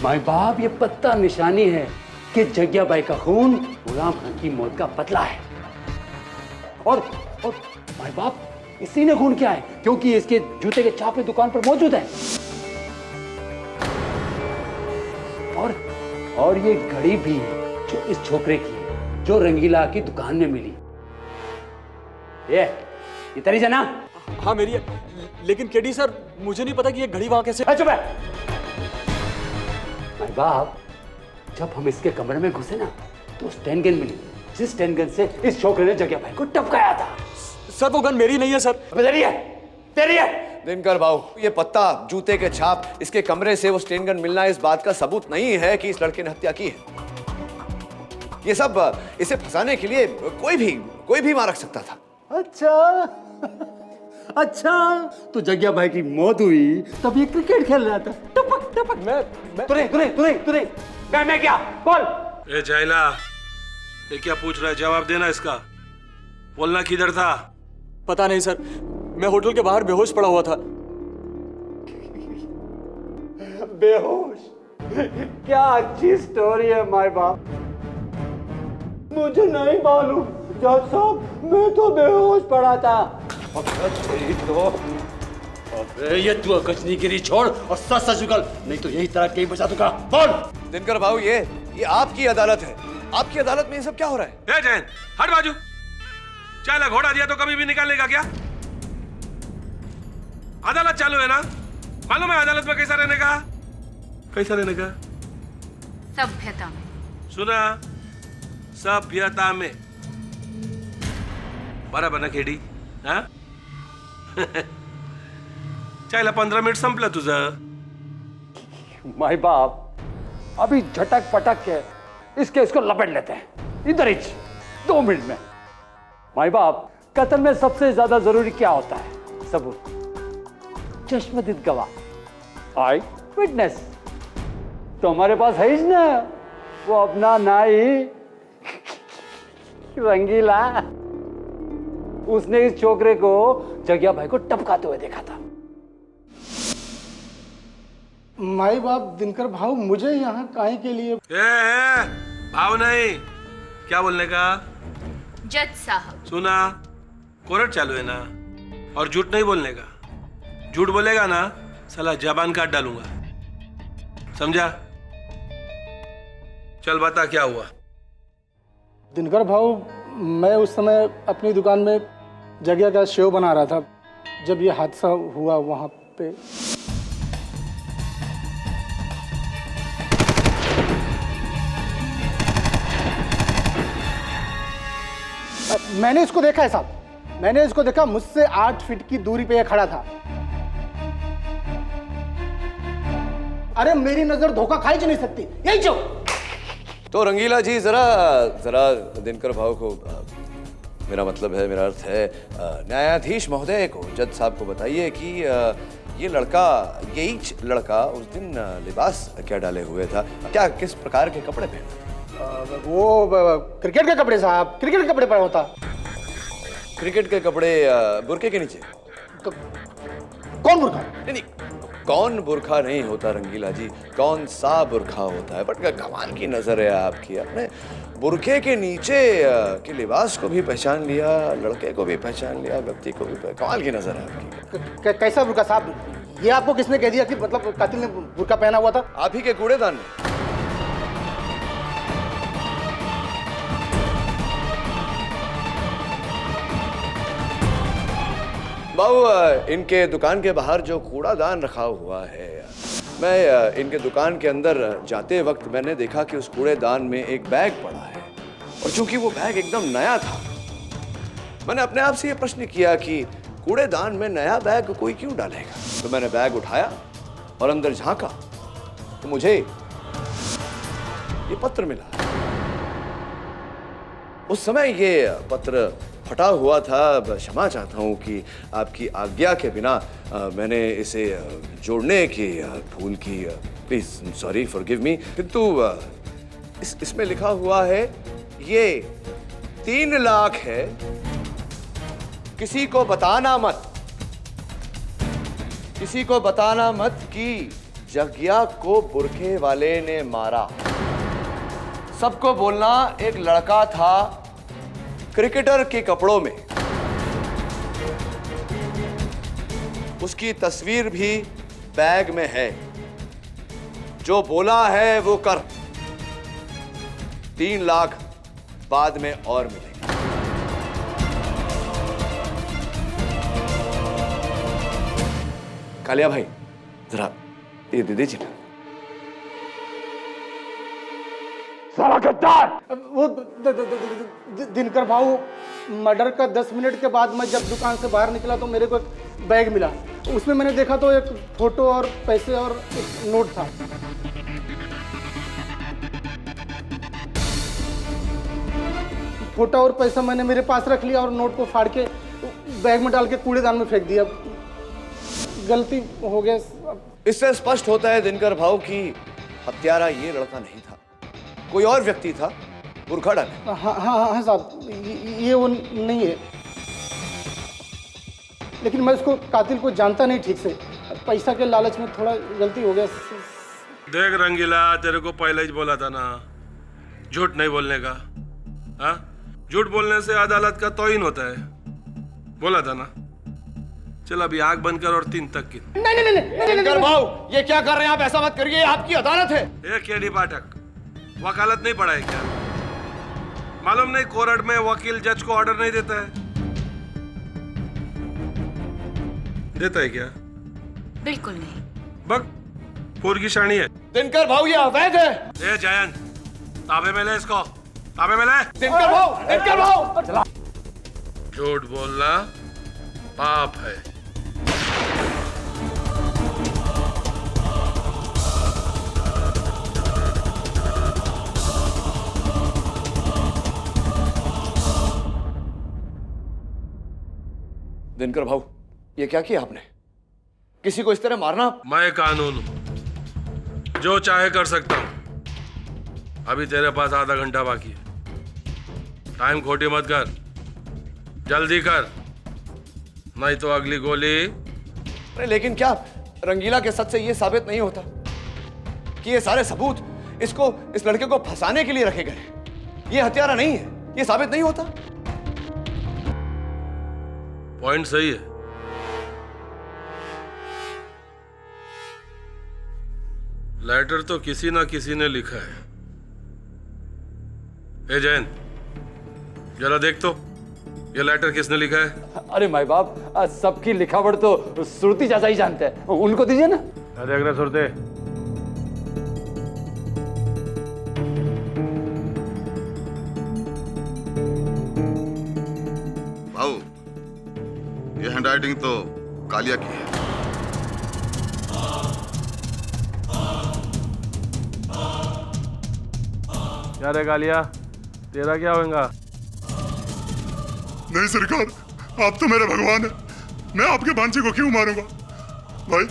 माय बाप, ये पत्ता निशानी है कि जग्या बाई का खून गुलाम खान की मौत का बदला है। और माय बाप, इसी ने खून किया है क्योंकि इसके जूते के छापे दुकान पर मौजूद है। और ये घड़ी भी जो इस छोकरे की है, जो रंगीला की दुकान में मिली। ये तेरी जना? हाँ मेरी है, लेकिन केडी सर, मुझे नहीं पता कि ये घड़ी वहां कैसे। चुप है। भाई बाप, जब हम इसके कमरे में घुसे ना तो स्टैन गन मिली, जिस स्टैन गन से इस छोकरे ने जग्या भाई को टपकाया था। सर वो गन मेरी नहीं है सर। तेरी है, तेरी है। दिनकर भाऊ, ये पत्ता, जूते के छाप, इसके कमरे से वो स्टेन गन मिलना इस बात का सबूत नहीं है कि इस लड़के ने हत्या की है। ये सब इसे फंसाने के लिए कोई भी वहां रख सकता था। अच्छा, तो जग्या भाई की मौत हुई तब ये क्रिकेट खेल रहा था। टपक टपक। तूने मैं क्या बोल। ए जाइला, ये क्या पूछ रहा है? जवाब देना इसका। बोलना किधर था? पता नहीं सर, मैं होटल के बाहर बेहोश पड़ा हुआ था। बेहोश? क्या अच्छी स्टोरी है माय बाप। मुझे नहीं मालूम जज साहब, मैं तो बेहोश पड़ा था। अबे ये तू अकचनीगिरी छोड़ और सच सच निकल, नहीं तो यही तरह कहीं बचा दूंगा। बोल। दिनकर भाऊ, ये आपकी अदालत है। आपकी अदालत में ये सब क्या हो रहा है? ए जैन, हट बाजू। चाला घोड़ा दिया तो कभी भी निकालेगा क्या? अदालत चालू है ना? मालूम है अदालत में कैसा रहने का? कैसा रहने का? सभ्यता में। सुना? सभ्यता में। बराबर ना केडी? हाँ? चायला 15 मिनिट संपलं तुझं. माय बाप, अभी झटक पटक के इसको लपेट लेते हैं इधर ही 2 मिनट में। माय बाप, कत्ल में सबसे ज्यादा जरूरी क्या होता है? सबूत, चश्मदीद गवाह, आई विटनेस। तो हमारे पास है ही ना वो अपना नाई रंगीला। उसने इस छोकरे को जग्या भाई को टपकाते हुए देखा था। माई बाप, दिनकर भाव, मुझे यहाँ काहे के लिए? भाव नहीं, क्या बोलने का? जज साहब। सुना, कोर्ट चालू है ना, और झूठ नहीं बोलने का। झूठ बोलेगा ना, साला जबान काट डालूंगा, समझा? चल बता क्या हुआ। दिनकर भाव, मैं उस समय अपनी दुकान में जगह का शेव बना रहा था जब ये हादसा हुआ वहाँ पे। मैंने इसको देखा है साहब, मैंने इसको देखा। मुझसे 8 फीट की दूरी पे ये खड़ा था। अरे मेरी नजर धोखा खाई नहीं सकती, यही जो। तो रंगीला जी, जरा दिनकर भाव को, मेरा मतलब है, मेरा अर्थ है, न्यायाधीश महोदय को, जज साहब को बताइए कि ये लड़का, यही लड़का उस दिन लिबास क्या डाले हुए था, क्या किस प्रकार के कपड़े पहने? वो क्रिकेट के कपड़े साहब, क्रिकेट के कपड़े पहना होता। क्रिकेट के कपड़े बुरके के नीचे? कौन बुरखा? नहीं, कौन बुरखा नहीं होता रंगीला जी, कौन सा बुरखा होता है। बट कमाल की नजर है आपकी, आपने बुरखे के नीचे के लिबास को भी पहचान लिया, लड़के को भी पहचान लिया, व्यक्ति को भी कमाल की नजर है आपकी। कैसा बुरखा साहब? ये आपको किसने कह दिया कि मतलब कातिल ने बुरखा पहना हुआ था? आप ही के कूड़ेदान में। बाबू, इनके दुकान के बाहर जो कूड़ादान रखा हुआ है, मैं इनके दुकान के अंदर जाते वक्त मैंने देखा कि उस कूड़ेदान में एक बैग पड़ा है, और चूंकि वो बैग एकदम नया था, मैंने अपने आप से ये प्रश्न किया कि कूड़ेदान में नया बैग कोई क्यों डालेगा। तो मैंने बैग उठाया और अंदर झांका तो मुझे ये पत्र मिला। उस समय ये पत्र फटा हुआ था। क्षमा चाहता हूँ कि आपकी आज्ञा के बिना मैंने इसे जोड़ने की भूल की। Please sorry, forgive me. किंतु इसमें लिखा हुआ है ये 3 लाख है, किसी को बताना मत, किसी को बताना मत कि जग्या को बुरखे वाले ने मारा। सबको बोलना एक लड़का था क्रिकेटर के कपड़ों में, उसकी तस्वीर भी बैग में है, जो बोला है वो कर। 3 लाख बाद में और मिलेगा। 3 कालिया भाई जरा ये दे दीजिए ना। साला गद्दार! वो दिनकर भाऊ, मर्डर का 10 मिनट के बाद मैं जब दुकान से बाहर निकला तो मेरे को एक बैग मिला। उसमें मैंने देखा तो एक फोटो और पैसे और एक नोट था। फोटो और पैसा मैंने मेरे पास रख लिया और नोट को फाड़ के बैग में डाल के कूड़ेदान में फेंक दिया। गलती हो गया। इससे स्पष्ट होता है दिनकर भाऊ की हत्यारा ये लड़का नहीं था, कोई और व्यक्ति था, बुरखा डाले। हाँ साहब, ये वो नहीं है, लेकिन मैं उसको कातिल को जानता नहीं ठीक से। पैसा के लालच में थोड़ा गलती हो गया। देख रंगीला, तेरे को पहले ही बोला था ना झूठ नहीं बोलने का। हाँ, झूठ बोलने से अदालत का तौहीन होता है, बोला था ना। चल अभी आग बंद कर और 3 तक की। दिनकर भाऊ, ये क्या कर रहे हैं आप? ऐसा मत करिए, आपकी अदालत है। एक केडी पाठक, वकालत नहीं पढ़ा है क्या? मालूम नहीं कोर्ट में वकील जज को ऑर्डर नहीं देता है? देता है क्या? बिल्कुल नहीं। बक पूर की शानी है। दिनकर भाऊ ये अवैध है। ए जयंत, ताबे में ले इसको, ताबे में ले। दिनकर भाऊ, झूठ बोलना पाप है। दिनकर भाऊ, ये क्या किया आपने? किसी को इस तरह मारना? मैं कानून हूं, जो चाहे कर सकता हूं। अभी तेरे पास आधा घंटा बाकी है, टाइम खोटी मत कर, जल्दी कर, नहीं तो अगली गोली। अरे लेकिन क्या रंगीला के सच से ये साबित नहीं होता कि ये सारे सबूत इस लड़के को फंसाने के लिए रखे गए? ये हत्यारा नहीं है, ये साबित नहीं होता? पॉइंट सही है। लेटर तो किसी ना किसी ने लिखा है। ए जैन, जरा देख तो ये लेटर किसने लिखा है? अरे माई बाप, सबकी लिखावट तो श्रुति चाचा ही जानते हैं, उनको दीजिए ना। देख रहे सुरते, भाऊ ये हैंडराइटिंग तो कालिया की है। क्या रे कालिया, तेरा क्या होगा? नहीं सरकार, आप तो मेरे भगवान है, मैं आपके भांजे को क्यों मारूंगा? भाई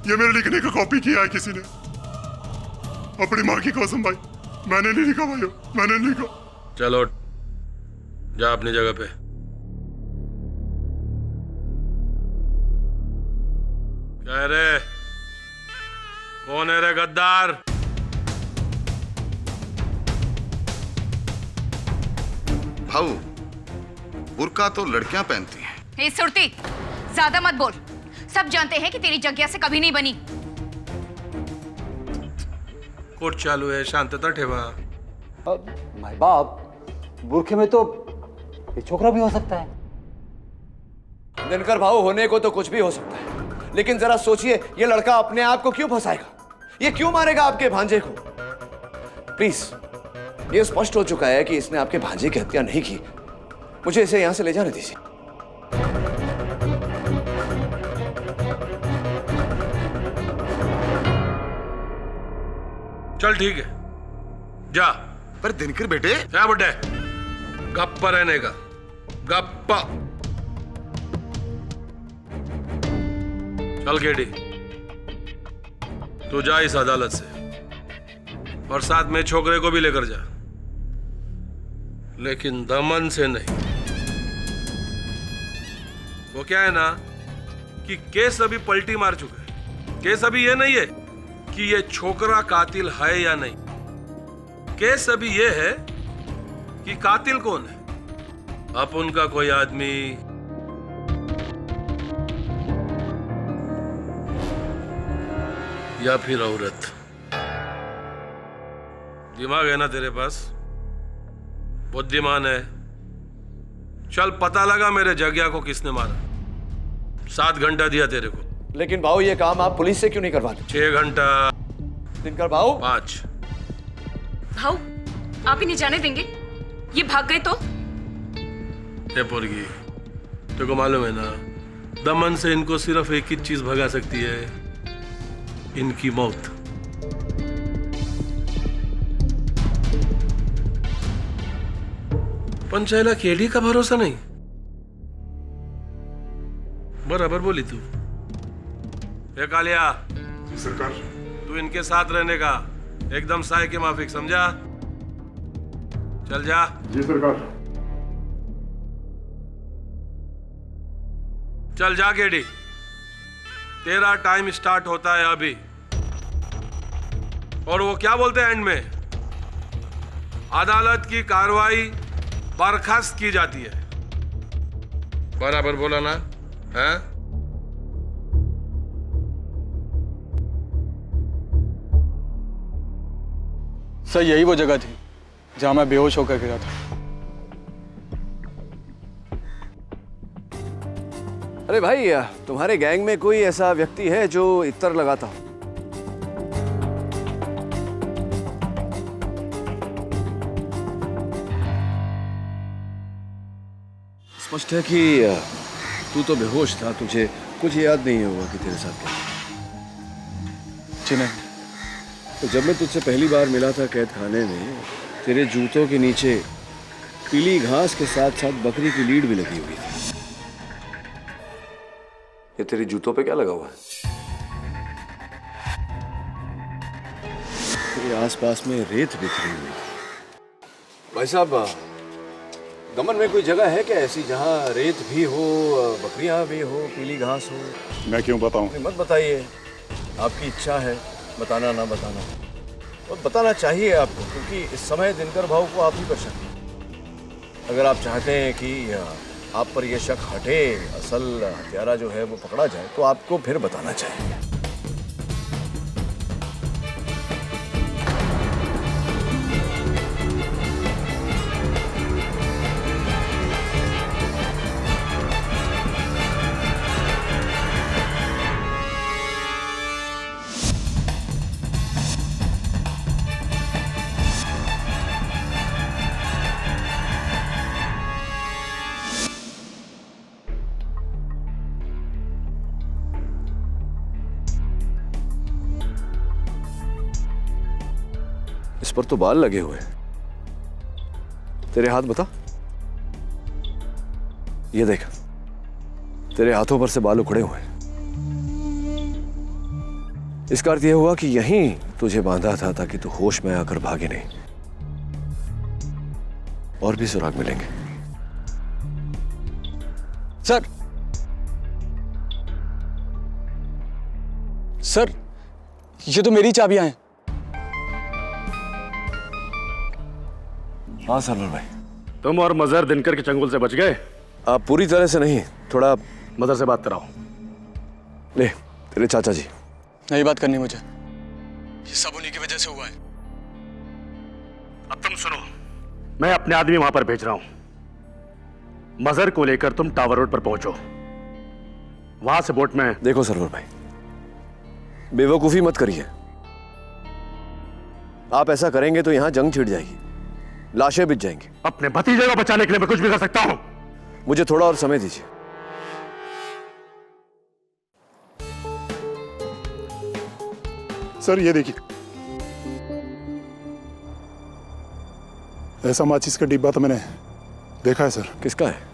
ये मेरे लिखने का कॉपी किया है किसी ने, अपनी माँ की कसम भाई, मैंने नहीं लिखा भाई, मैंने नहीं लिखा। चलो जा अपनी जगह पे। क्या रे, कौन है रे गद्दार? भाऊ बुर्का तो लड़कियां पहनती हैं। ए सुरती, ज्यादा मत बोल। सब जानते हैं कि तेरी जग्या से कभी नहीं बनी। कोर्ट चालू है, शांतता ठेवा। माय बाप, बुरखे में तो ये छोकरा भी हो सकता है। दिनकर भाऊ, होने को तो कुछ भी हो सकता है, लेकिन जरा सोचिए ये लड़का अपने आप को क्यों फंसाएगा? ये क्यों मारेगा आपके भांजे को? प्लीज, ये स्पष्ट हो चुका है कि इसने आपके भांजे की हत्या नहीं की। मुझे इसे यहां से ले जाने दीजिए। चल ठीक है, जा। पर दिनकर बेटे, क्या बेटे? गप्पा रहने का, गप्पा। चल केडी, तू जा इस अदालत से, और साथ में छोकरे को भी लेकर जा, लेकिन दमन से नहीं। वो क्या है ना कि केस अभी पलटी मार चुका है। केस अभी ये नहीं है कि ये छोकरा कातिल है या नहीं, केस अभी ये है कि कातिल कौन है। अब उनका कोई आदमी या फिर औरत। दिमाग है ना तेरे पास, बुद्धिमान है। चल पता लगा मेरे जग्या को किसने मारा। 7 घंटा दिया तेरे को, लेकिन भाऊ ये काम आप पुलिस से क्यों नहीं करवाते? 6 घंटा। दिनकर भाऊ 5। भाऊ आप ही नहीं जाने देंगे? ये भाग गए तो? ये पोरगी, तुमको मालूम है ना, दमन से इनको सिर्फ एक ही चीज भगा सकती है, इनकी मौत। पंचायला केडी का भरोसा नहीं। बराबर बोली तू। ये कालिया, जी सरकार। तू इनके साथ रहने का एकदम साय के माफिक, समझा? चल जा। जी सरकार। चल जा केडी, तेरा टाइम स्टार्ट होता है अभी। और वो क्या बोलते हैं एंड में? अदालत की कार्रवाई बर्खास्त की जाती है। बराबर बोला ना? हैं? सर यही वो जगह थी जहां मैं बेहोश होकर गिरा था। अरे भाई, तुम्हारे गैंग में कोई ऐसा व्यक्ति है जो इत्र लगाता हो? स्पष्ट है कि तू तो बेहोश था, तुझे कुछ याद नहीं होगा कि तेरे साथ क्या। जी नहीं। तो जब मैं तुझसे पहली बार मिला था कैद खाने में, तेरे जूतों के नीचे पीली घास के साथ साथ बकरी की लीड भी लगी हुई थी। ये तेरे जूतों पे क्या लगा हुआ है? तेरे आसपास में रेत बिखरी हुई है। भाई साहब, दमन में कोई जगह है क्या ऐसी जहाँ रेत भी हो, बकरियां भी हो, पीली घास हो? मैं क्यों बताऊं? मत बताइए, आपकी इच्छा है, बताना ना बताना, और बताना चाहिए आपको, क्योंकि इस समय दिनकर भाऊ को आप ही पर शक है। अगर आप चाहते हैं कि आप पर यह शक हटे, असल हत्यारा जो है वो पकड़ा जाए, तो आपको फिर बताना चाहिए। इस पर तो बाल लगे हुए हैं। तेरे हाथ बता, ये देख, तेरे हाथों पर से बाल उखड़े हुए हैं। इसका अर्थ यह हुआ कि यहीं तुझे बांधा था ताकि तू होश में आकर भागे नहीं। और भी सुराग मिलेंगे। सर, सर, ये तो मेरी चाबियां हैं। हाँ सरवर भाई। तुम और मजहर दिनकर के चंगुल से बच गए? आप पूरी तरह से नहीं, थोड़ा मदर से बात कराओ। ले, तेरे चाचा जी। नहीं बात करनी मुझे, ये सब उन्हीं की वजह से हुआ है। अब तुम सुनो, मैं अपने आदमी वहां पर भेज रहा हूं। मजहर को लेकर तुम टावर रोड पर पहुंचो, वहां से बोट में। देखो सरवर भाई, बेवकूफी मत करिए। आप ऐसा करेंगे तो यहां जंग छिड़ जाएगी, लाशें बिछ जाएंगी। अपने भतीजे को बचाने के लिए मैं कुछ भी कर सकता हूं। मुझे थोड़ा और समय दीजिए। सर ये देखिए, ऐसा माचिस का डिब्बा तो मैंने देखा है सर। किसका है?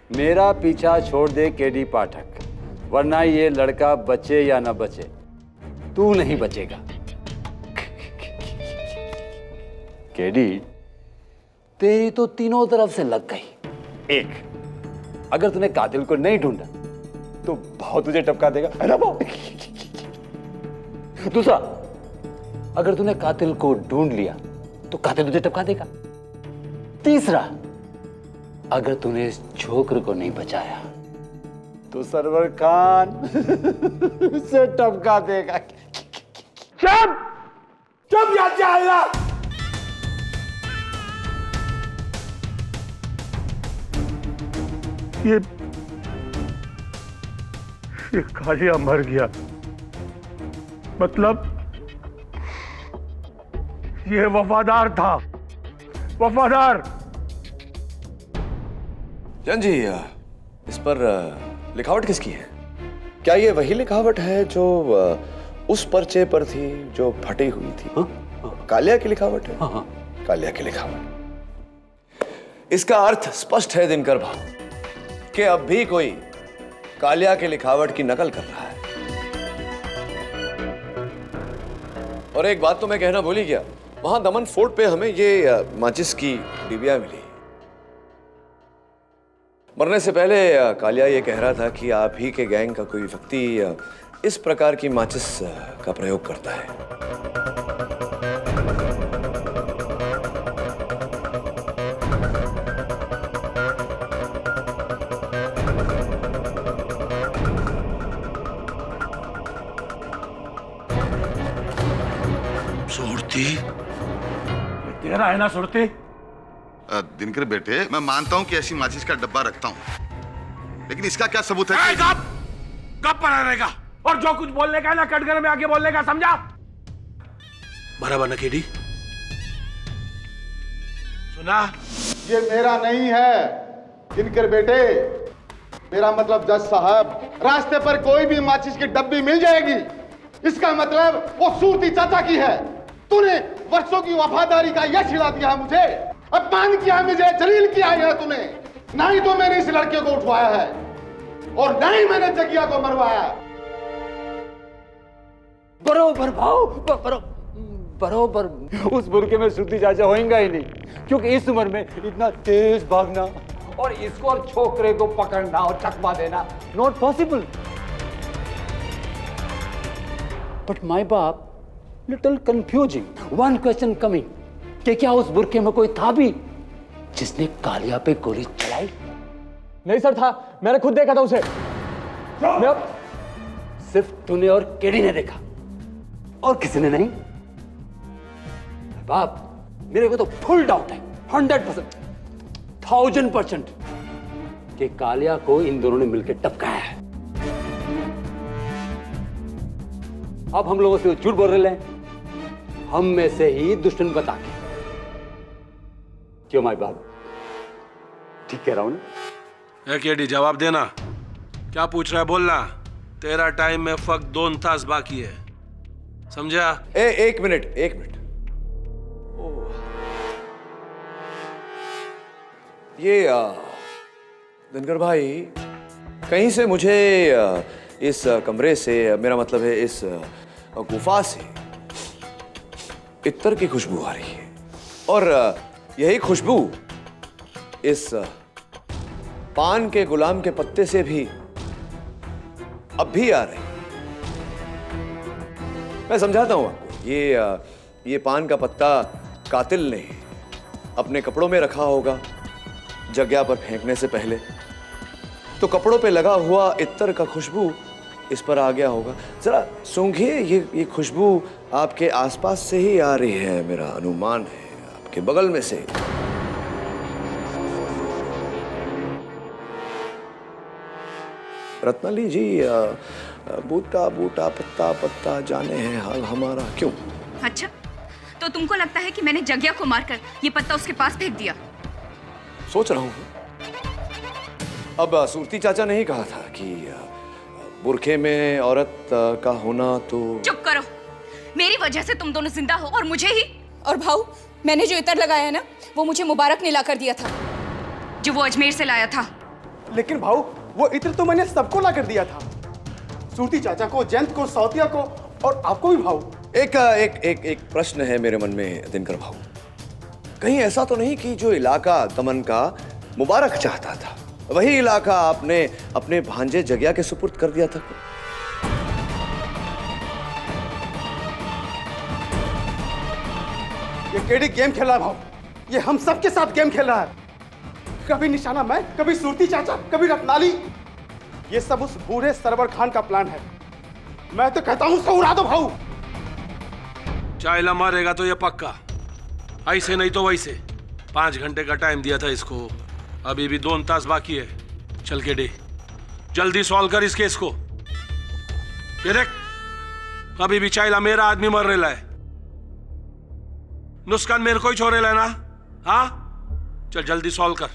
मेरा पीछा छोड़ दे केडी पाठक, वरना ये लड़का बचे या ना बचे, तू नहीं बचेगा। केडी, तेरी तो तीनों तरफ से लग गई। एक, अगर तूने कातिल को नहीं ढूंढा तो भाव तुझे टपका देगा, है ना भाव? दूसरा, अगर तूने कातिल को ढूंढ लिया तो कातिल तुझे टपका देगा। तीसरा, अगर तूने इस छोकर को नहीं बचाया तो सरवर खान उसे टपका देगा। चुप चुप याद जाएगा। ये कालिया मर गया, मतलब ये वफादार था, वफादार। जान जी, इस पर लिखावट किसकी है? क्या ये वही लिखावट है जो उस पर्चे पर थी जो फटी हुई थी? कालिया की लिखावट है? हाँ। कालिया की लिखावट। इसका अर्थ स्पष्ट है दिनकर भाऊ कि अब भी कोई कालिया की लिखावट की नकल कर रहा है। और एक बात तो मैं कहना भूल ही गया, वहां दमन फोर्ट पे हमें ये माचिस की डिबिया मिली। मरने से पहले कालिया ये कह रहा था कि आप ही के गैंग का कोई व्यक्ति इस प्रकार की माचिस का प्रयोग करता है। सुरती तेरा है ना सुरती? दिनकर बेटे, मैं मानता हूं कि ऐसी माचिस का डब्बा रखता हूं, लेकिन इसका क्या सबूत है? कब पर रहेगा? और जो कुछ बोलने का है ना कटघरे में आके बोलने का, समझा? बराबर ना केडी? सुना? ये मेरा नहीं है दिनकर बेटे, मेरा मतलब जज साहब, रास्ते पर कोई भी माचिस की डब्बी मिल जाएगी, इसका मतलब वो सूरती चाचा की है। तूने वर्षों की वफादारी का यश खिला दिया है मुझे, अपमान किया मुझे, जलील किया है तूने। ना ही तो मैंने इस लड़के को उठवाया है और ना ही मैंने जगिया को मरवाया। बरोबर भाव, बरोबर उस बुरके में श्रुति चाचा होएगा ही नहीं, क्योंकि इस उम्र में इतना तेज भागना और इसको और छोकरे को पकड़ना और चकमा देना नॉट पॉसिबल। बट माय बाप, little confusing, one question coming, कि क्या उस बुरके में कोई था भी जिसने कालिया पे गोली चलाई? नहीं सर, था, मैंने खुद देखा था उसे। सिर्फ तूने और केडी ने देखा और किसी ने नहीं? बाप, मेरे को तो फुल डाउट है, 100%, 1000% कि कालिया को इन दोनों ने मिलकर टपकाया है। अब हम लोगों से झूठ बोल रहे हैं, हम में से ही दुश्मन बता के। क्यों माय बाप, ठीक कह रहा हूं ना? केडी, जवाब देना। क्या पूछ रहा है बोलना। तेरा टाइम में फक्त 2 तास बाकी है, समझा? एक मिनट। ये दिनकर भाई, कहीं से मुझे इस कमरे से, मेरा मतलब है इस गुफा से इत्तर की खुशबू आ रही है, और यही खुशबू इस पान के गुलाम के पत्ते से भी अब भी आ रही। मैं समझाता हूं आपको, ये पान का पत्ता कातिल ने अपने कपड़ों में रखा होगा जगह पर फेंकने से पहले, तो कपड़ों पे लगा हुआ इत्तर का खुशबू इस पर आ गया होगा। जरा सूंघिए, ये खुशबू आपके आसपास से ही आ रही है, मेरा अनुमान है, आपके बगल में से। रत्नाली जी, बूटा बूटा पत्ता पत्ता जाने हैं हाल हमारा, क्यों? अच्छा, तो तुमको लगता है कि मैंने जगिया को मारकर ये पत्ता उसके पास फेंक दिया? सोच रहा हूं। अब सूरती चाचा ने ही कहा था कि बुरखे में औरत का होना तो। चुप करो, मेरी वजह से तुम दोनों जिंदा हो और मुझे ही। और भाऊ, मैंने जो इतर लगाया है ना, वो मुझे मुबारक ने ला कर दिया था, जो वो अजमेर से लाया था। लेकिन भाऊ वो इत्र तो मैंने सबको ला कर दिया था, सूटी चाचा को, जयंत को, सौतिया को और आपको भी भाऊ। एक एक एक एक प्रश्न है मेरे मन में दिनकर भाऊ, कहीं ऐसा तो नहीं कि जो इलाका दमन का मुबारक चाहता था वही इलाका आपने अपने भांजे जगिया के सुपुर्द कर दिया था? ये केडी गेम खेल रहा है भाऊ, ये हम सबके साथ गेम खेल रहा है। कभी निशाना मैं, कभी सूरती चाचा, कभी रत्नाली। ये सब उस बूढ़े सरवर खान का प्लान है। मैं तो कहता हूं उसको उड़ा दो भाऊ। चाइला मारेगा तो ये पक्का, ऐसे नहीं तो वैसे। 5 घंटे का टाइम दिया था इसको, अभी भी 2 तास बाकी है। चल के डे जल्दी सॉल्व कर इस केस को। ये देख, अभी भी चाइला मेरा आदमी मर रहा है, नुस्कान मेरे को ही छोड़े लेना। हाँ चल जल्दी सॉल्व कर,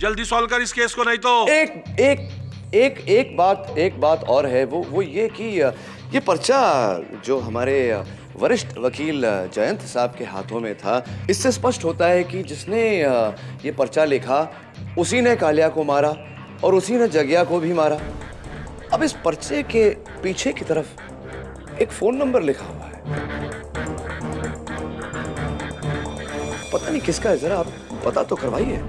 जल्दी सॉल्व कर इस केस को, नहीं तो एक बात और है, वो ये कि ये पर्चा जो हमारे वरिष्ठ वकील जयंत साहब के हाथों में था, इससे स्पष्ट होता है कि जिसने ये पर्चा लिखा उसी ने कालिया को मारा और उसी ने जगिया को भी मारा। अब इस पर्चे के पीछे की तरफ एक फोन नंबर लिखा हुआ है, पता नहीं किसका है, जरा आप पता तो करवाइए।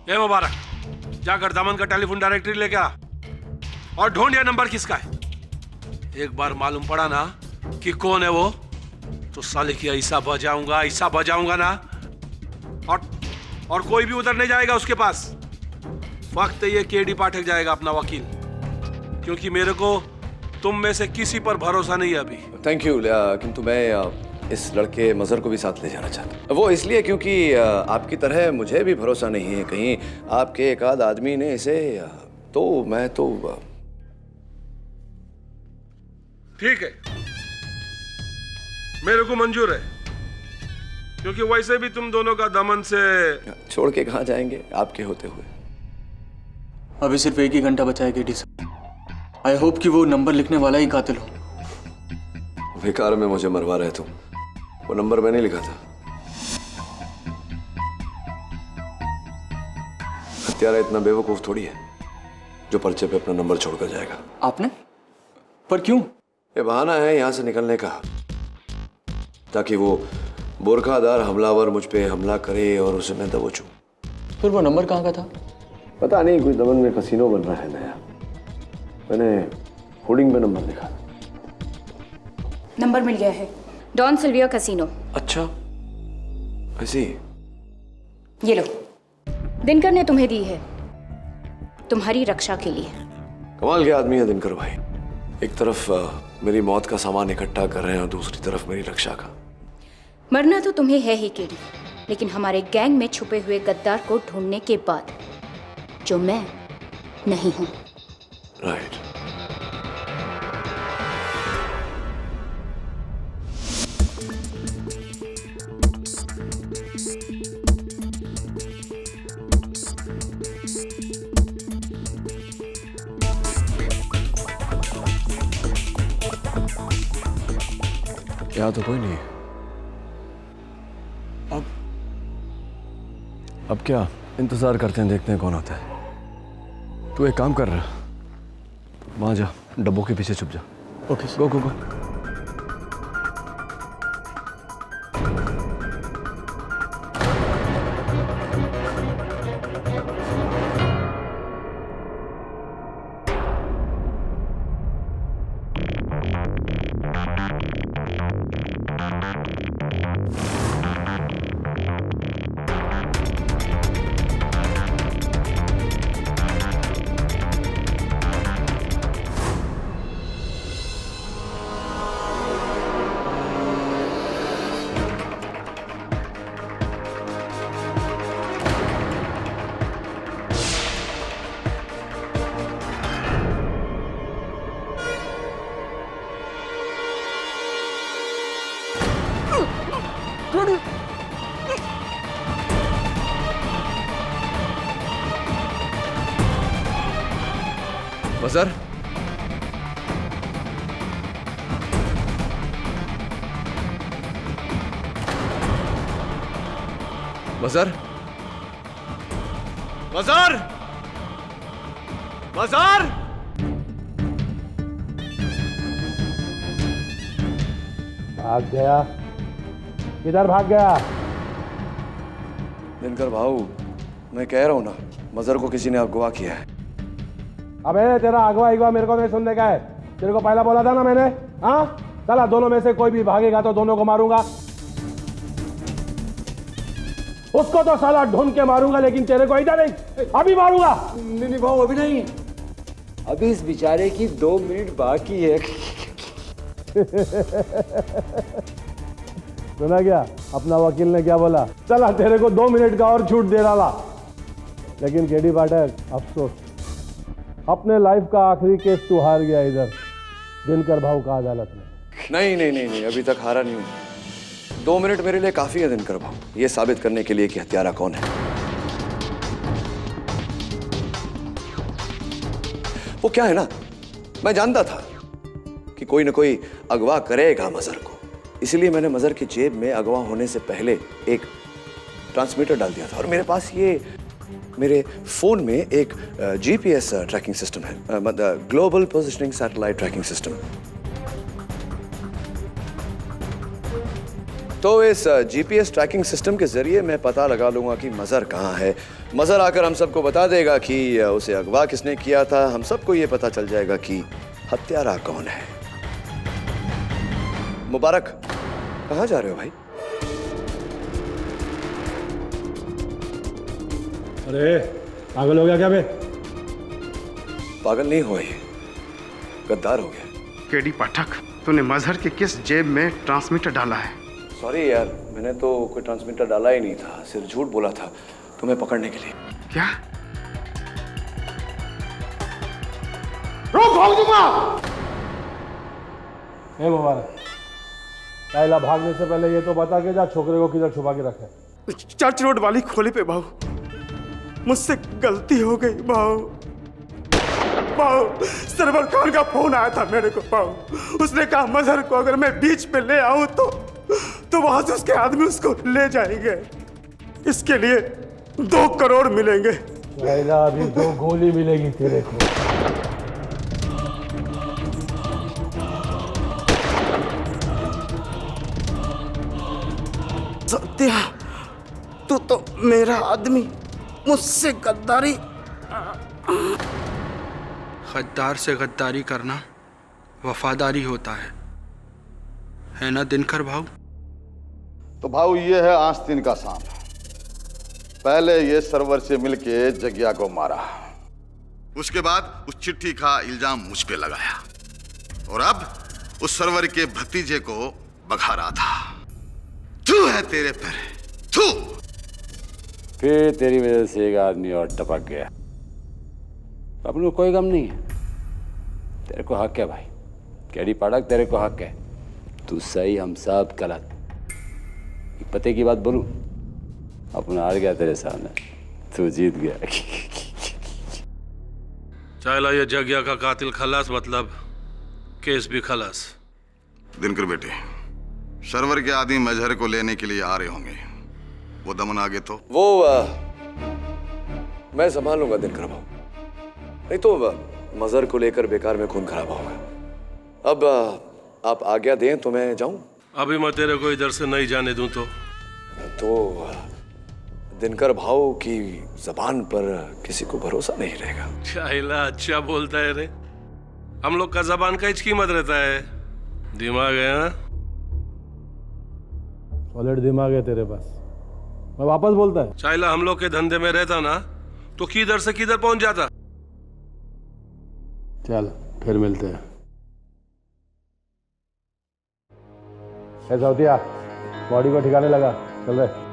ए मुबारक, जाकर दमन का टेलीफोन डायरेक्टरी लेके आ और ढूंढ ये नंबर किसका है। एक बार मालूम पड़ा ना कि कौन है वो, तो साले की ऐसा बजाऊंगा ना, और कोई भी उधर नहीं जाएगा उसके पास। वक्त ये केडी पाठक जाएगा अपना वकील, क्योंकि मेरे को तुम में से किसी पर भरोसा नहीं है अभी। थैंक यू, किंतु मैं इस लड़के मजहर को भी साथ ले जाना चाहता हूँ। वो इसलिए क्योंकि आपकी तरह मुझे भी भरोसा नहीं है कहीं आपके एक आध आदमी ने इसे, तो मैं तो ठीक है, मेरे को मंजूर है, क्योंकि वैसे भी तुम दोनों का दमन से छोड़ के कहाँ जाएंगे आपके होते हुए। अभी सिर्फ 1 ही घंटा बचा है केडी साहब। आई होप कि वो नंबर लिखने वाला ही कातिल हो। बेकार में मुझे मरवा रहे तुम, वो नंबर मैंने लिखा था। हत्यारा इतना बेवकूफ थोड़ी है जो पर्चे पे अपना नंबर छोड़कर जाएगा। आपने? पर क्यों? ये बहाना है यहां से निकलने का, ताकि वो बोरखादार हमलावर मुझ पे हमला करे और उसे मैं दबोचूं। फिर वो नंबर कहाँ का था? पता नहीं, कोई दमन में कसीनो बन रहा है नया, मैंने होर्डिंग पे नंबर लिखा। नंबर मिल गया है, डॉन सिल्विया कसिनो। अच्छा, ऐसी? ये लो, दिनकर ने तुम्हें दी है तुम्हारी रक्षा के लिए। कमाल के आदमी है दिनकर भाई, एक तरफ मेरी मौत का सामान इकट्ठा कर रहे हैं और दूसरी तरफ मेरी रक्षा का। मरना तो तुम्हें है ही केडी, लेकिन हमारे गैंग में छुपे हुए गद्दार को ढूंढने के बाद, जो मैं नहीं हूं। राइट। यहाँ तो कोई नहीं है। अब क्या इंतजार करते हैं, देखते हैं कौन आता है। तू एक काम कर रहा, वहां जा, डब्बों के पीछे छुप जा। ओके गो गो गो। मजहर, मजहर, मजहर, मजहर। भाग गया? किधर भाग गया? दिनकर भाऊ, मैं कह रहा हूं ना, मजहर को किसी ने अगवा किया है। अबे तेरा अगवा मेरे को नहीं सुनने का है। तेरे को पहला बोला था ना मैंने। हाँ, चला दोनों में से कोई भी भागेगा तो दोनों को मारूंगा। उसको तो साला ढूंढ के मारूंगा, लेकिन तेरे को इधर नहीं, अभी मारूंगा। नहीं भाऊ, अभी नहीं, अभी इस बेचारे की 2 मिनट बाकी है। सुना क्या अपना वकील ने क्या बोला? चला तेरे को 2 मिनट का और छूट दे रहा, लेकिन केडी पाठक अफसोस, अपने लाइफ का आखिरी केस तू हार गया इधर दिनकर भाऊ का अदालत में। नहीं, अभी तक हारा नहीं हूं। 2 मिनट मेरे लिए काफी है दिनकर भाऊ, ये साबित करने के लिए कि हत्यारा कौन है। वो क्या है ना, मैं जानता था कि कोई ना कोई अगवा करेगा मजहर को, इसलिए मैंने मजहर की जेब में अगवा होने से पहले एक ट्रांसमीटर डाल दिया था। और मेरे पास ये मेरे फोन में एक जीपीएस ट्रैकिंग सिस्टम है, global positioning satellite tracking system. तो इस जीपीएस ट्रैकिंग सिस्टम के जरिए मैं पता लगा लूंगा कि मजहर कहाँ है। मजहर आकर हम सबको बता देगा कि उसे अगवा किसने किया था। हम सबको ये पता चल जाएगा कि हत्यारा कौन है। मुबारक, कहाँ जा रहे हो भाई? अरे पागल हो गया क्या बे? पागल नहीं हुआ, ये गद्दार हो गया। केडी पाठक, तूने मजहर के किस जेब में ट्रांसमीटर डाला है? सॉरी यार, मैंने तो कोई ट्रांसमीटर डाला ही नहीं था, सिर्फ झूठ बोला था तुम्हें पकड़ने के लिए। क्या? रोक, भाग दूंगा। हे मुबारक, पहला भागने से पहले ये तो बता के जा छोकरे को किधर छुपा के रखे। चर्च रोड वाली खोली पे भाऊ, मुझसे गलती हो गई भाऊ। सरवर खान का फोन आया था मेरे को भाऊ। उसने कहा मजहर को अगर मैं बीच पे ले आऊं तो वहां से उसके आदमी उसको ले जाएंगे। इसके लिए 2 करोड़ मिलेंगे। अभी 2 गोली मिलेगी तेरे को। सत्या, तू तो मेरा आदमी, मुझसे गद्दारी। गद्दार से गद्दारी करना वफादारी होता है ना दिनकर भाऊ? तो भाऊ ये है आस्तीन का सांप। पहले ये सरवर से मिलके जगिया को मारा, उसके बाद उस चिट्ठी का इल्जाम मुझ पे लगाया, और अब उस सरवर के भतीजे को भगा रहा था। तू है तेरे पर, तू। फिर तेरी वजह से एक आदमी और टपक गया। अपने को कोई गम नहीं है, तेरे को हक है भाई। केडी पाठक, तेरे को हक है। तू सही, हम सब गलत। एक पते की बात बोलूं, अपना हार गया तेरे सामने, तू जीत गया। चाइला ये जगिया का कातिल खलास, मतलब केस भी खलास। दिनकर बेटे, सरवर के आदमी मजहर को लेने के लिए आ रहे होंगे। वो दमन आगे तो वो मैं संभाल लूंगा दिनकर भाऊ, नहीं तो मजहर को लेकर बेकार में खून खराब होगा। अब आप आज्ञा दें तो मैं जाऊं? अभी मैं तेरे को इधर से नहीं जाने दूं तो दिनकर भाऊ की जबान पर किसी को भरोसा नहीं रहेगा। चाइला अच्छा बोलता है रे। हम लोग का जबान का हिच कीमत रहता है, दिमाग है ना? सॉलिड दिमाग है तेरे पास। मैं वापस बोलता है, चाइला हम लोग के धंधे में रहता ना तो किधर से किधर पहुंच जाता। चल फिर मिलते हैं। ऐसा होती है, बॉडी को ठिकाने लगा, चल रहे।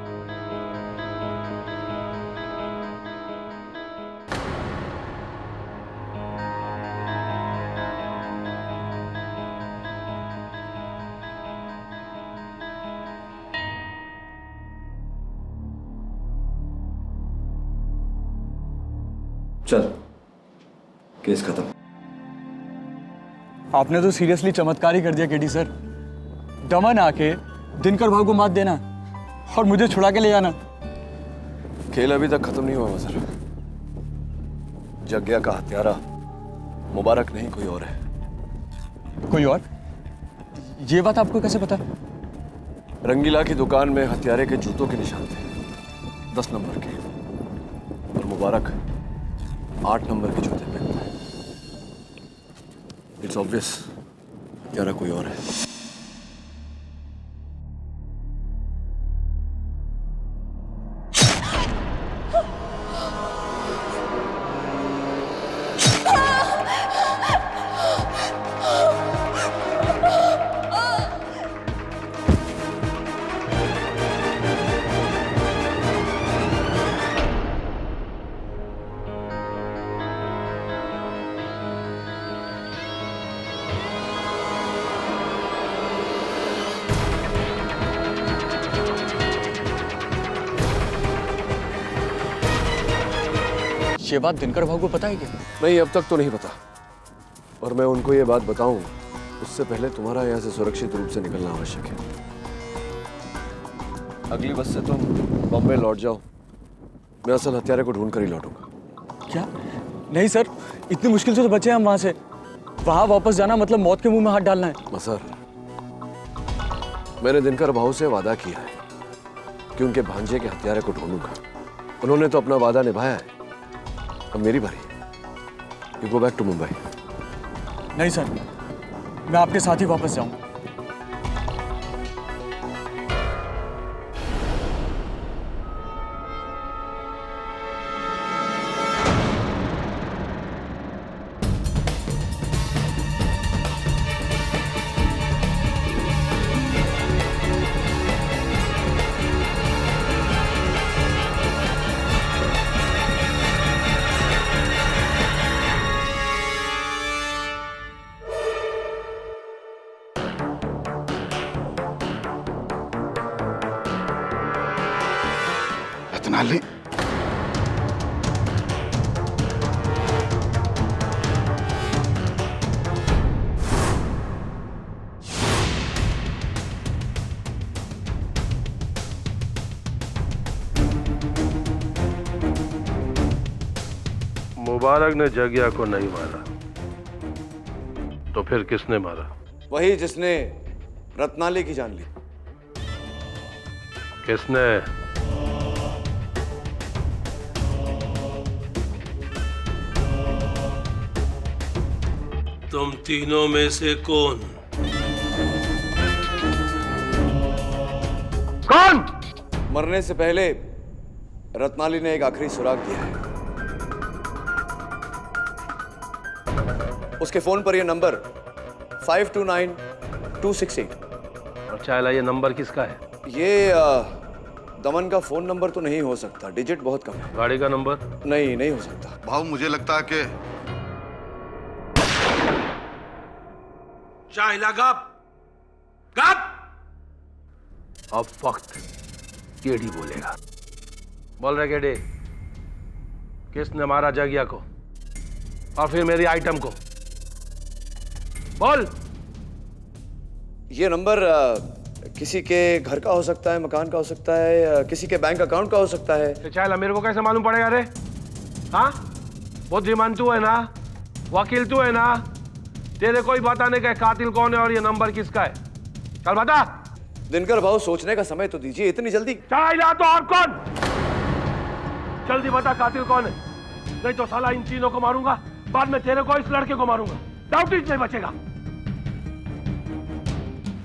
चल, केस खत्म। आपने तो सीरियसली चमत्कार ही कर दिया केडी सर। दमन आके दिनकर भाव को मात देना और मुझे छुड़ा के ले जाना। खेल अभी तक खत्म नहीं हुआ मजर। जग्या का हत्यारा मुबारक नहीं कोई और है। कोई और? ये बात आपको कैसे पता? रंगीला की दुकान में हत्यारे के जूतों के निशान थे, 10 नंबर के, और मुबारक 8 नंबर के जूते पहनता है। इट्स ऑब्वियस हत्यारा कोई और है। ये बात दिनकर भाव को पता है क्या? नहीं, अब तक तो नहीं पता। और मैं उनको ये बात बताऊं उससे पहले तुम्हारा यहाँ से सुरक्षित रूप से निकलना आवश्यक है। अगली बस से तुम बॉम्बे लौट जाओ। मैं असल हत्यारे को ढूंढ कर ही लौटूंगा। क्या? नहीं सर, इतनी मुश्किल से तो बचे हम वहां से। वहां वापस जाना मतलब मौत के मुंह में हाथ डालना है। मसर, मैंने दिनकर भाव से वादा किया है कि उनके भांजे के हत्यारे को ढूंढूंगा। उन्होंने तो अपना वादा निभाया है। अब मेरी बारी। You go back to Mumbai. नहीं सर, मैं आपके साथ ही वापस जाऊं। रत्नाली, मुबारक ने जगिया को नहीं मारा तो फिर किसने मारा? वही जिसने रत्नाली की जान ली। किसने? तुम तीनों में से कौन? कौन? मरने से पहले रत्नाली ने एक आखिरी सुराग दिया है। उसके फोन पर यह नंबर 529268। अच्छा, ये नंबर किसका है? ये दमन का फोन नंबर तो नहीं हो सकता, डिजिट बहुत कम है। गाड़ी का नंबर? नहीं हो सकता। भाव मुझे लगता है कि शाहिला गप गप। अब वक्त केडी बोलेगा। बोल रहे केडी, किसने मारा जगिया को और फिर मेरी आइटम को? बोल। ये नंबर किसी के घर का हो सकता है, मकान का हो सकता है, किसी के बैंक अकाउंट का हो सकता है। चाहे मेरे को कैसे मालूम पड़ेगा रे? हाँ, बुद्धिमान तू है ना, वकील तू है ना, तेरे कोई बताने का कातिल कौन है और ये नंबर किसका है? चल बता। दिनकर भाव, सोचने का समय तो दीजिए, इतनी जल्दी? चाहे तो और कौन? जल्दी बता कातिल कौन है, नहीं तो साला इन तीनों को मारूंगा, बाद में तेरे को इस लड़के को मारूंगा, डाउट ही नहीं बचेगा।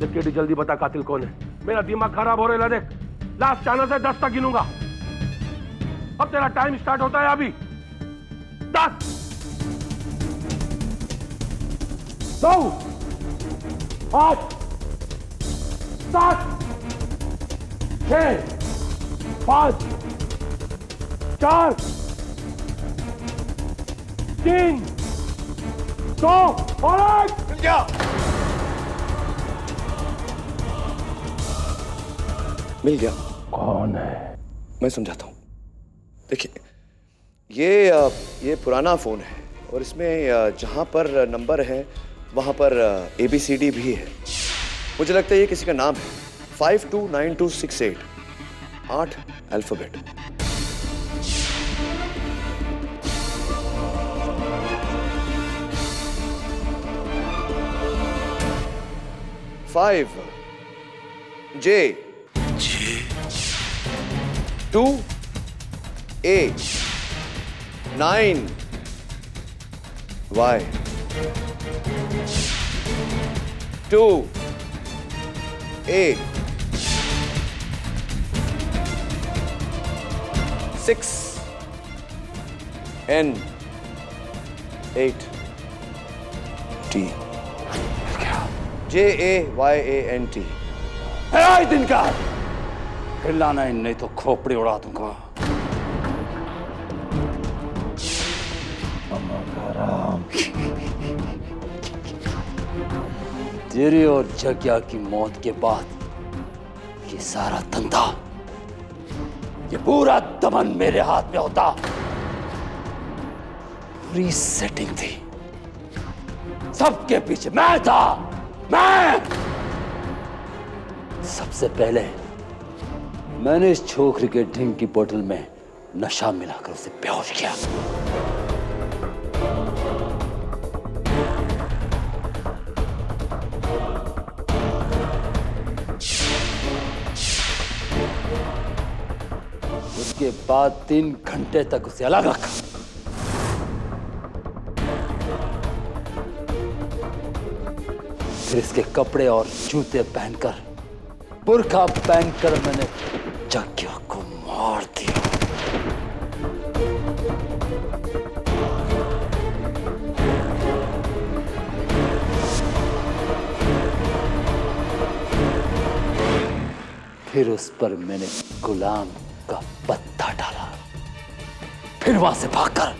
केडी जल्दी बता कातिल कौन है, मेरा दिमाग खराब हो रहा है। देख, लास्ट चांस से 10 तक गिनूंगा। अब तेरा टाइम स्टार्ट होता है अभी। 10 9 8 7 6 5 4 3 2 और 1। मिल गया। मिल गया। कौन है? मैं समझाता हूँ। देखिए, ये पुराना फोन है और इसमें जहाँ पर नंबर है वहां पर ABCD भी है। मुझे लगता है ये किसी का नाम है। 529268, 8 alphabet. Five J 2 A 9 Y 2 A 6 N 8 T JAYANT। है दिन का हिलाना ही नहीं तो खोपड़ी उड़ा दूंगा। तेरी और जग्या की मौत के बाद ये सारा धंधा, ये पूरा दमन मेरे हाथ में होता। पूरी सेटिंग थी, सबके पीछे मैं था। मैं सबसे पहले मैंने इस छोकरी के ड्रिंक की बोतल में नशा मिलाकर उसे बेहोश किया। उसके बाद 3 घंटे तक उसे अलग रखा। फिर इसके कपड़े और जूते पहनकर, बुर्का पहनकर मैंने जग्या को मार दिया। फिर उस पर मैंने गुलाम का पत्ता डाला। फिर वहां से भागकर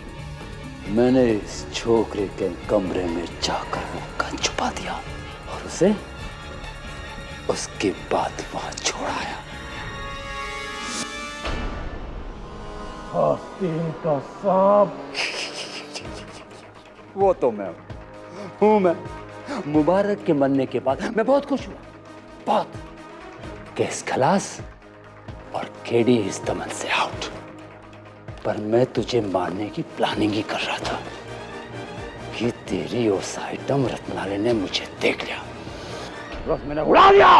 मैंने इस छोकरे के कमरे में जाकर वो गन छुपा दिया और उसे उसके बाद वहां छोड़ाया। आस्तीन का सांप वो तो मैं हूं। मैं मुबारक के मरने के बाद मैं बहुत खुश हुआ, बहुत। केस खलास और केडी इस दमन से आउट। पर मैं तुझे मारने की प्लानिंग ही कर रहा था कि तेरी उस आइटम रत्नाले ने मुझे देख लिया, बस मैंने उड़ा दिया।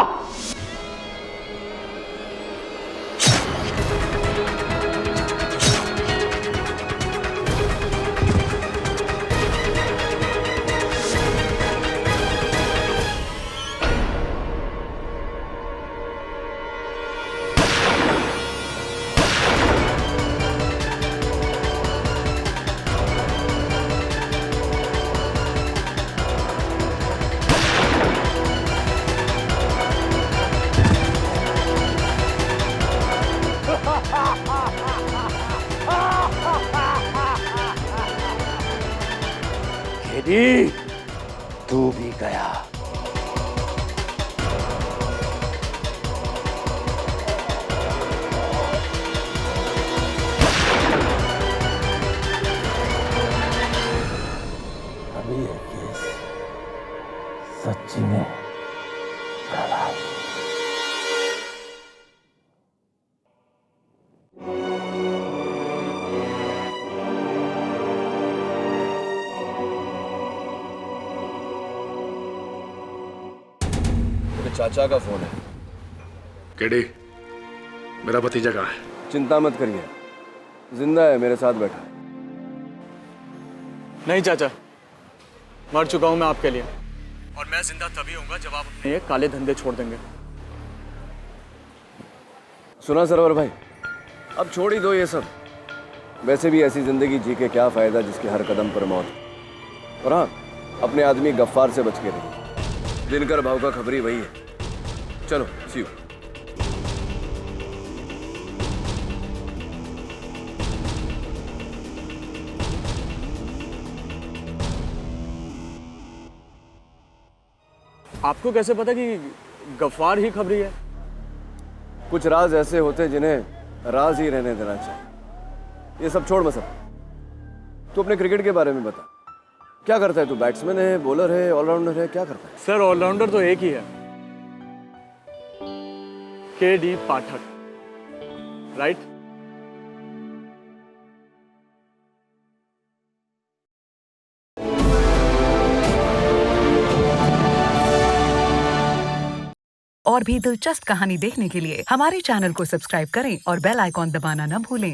केडी, तू भी गया। अभी ये केस सच्ची में खराब। चाचा का फोन है। केडी, मेरा भतीजा कहाँ है? चिंता मत करिए, जिंदा है, मेरे साथ बैठा है। नहीं चाचा, मर चुका हूं मैं आपके लिए, और मैं जिंदा तभी होऊंगा जब आप अपने ये काले धंधे छोड़ देंगे। सुना सरवर भाई, अब छोड़ ही दो ये सब। वैसे भी ऐसी जिंदगी जी के क्या फायदा जिसके हर कदम पर मौत। और हाँ, अपने आदमी गफ्फार से बच के रहिए। दिनकर भाव का खबरी वही है। चलो, सी यू। आपको कैसे पता कि गफ्फार ही खबरी है? कुछ राज ऐसे होते जिन्हें राज ही रहने देना चाहिए। ये सब छोड़ मत। तू अपने क्रिकेट के बारे में बता। क्या करता है तू? बैट्समैन है, बॉलर है, ऑलराउंडर है, क्या करता है? सर ऑलराउंडर तो एक ही है, KD पाठक, राइट? और भी दिलचस्प कहानी देखने के लिए हमारे चैनल को सब्सक्राइब करें और बेल आइकॉन दबाना न भूलें।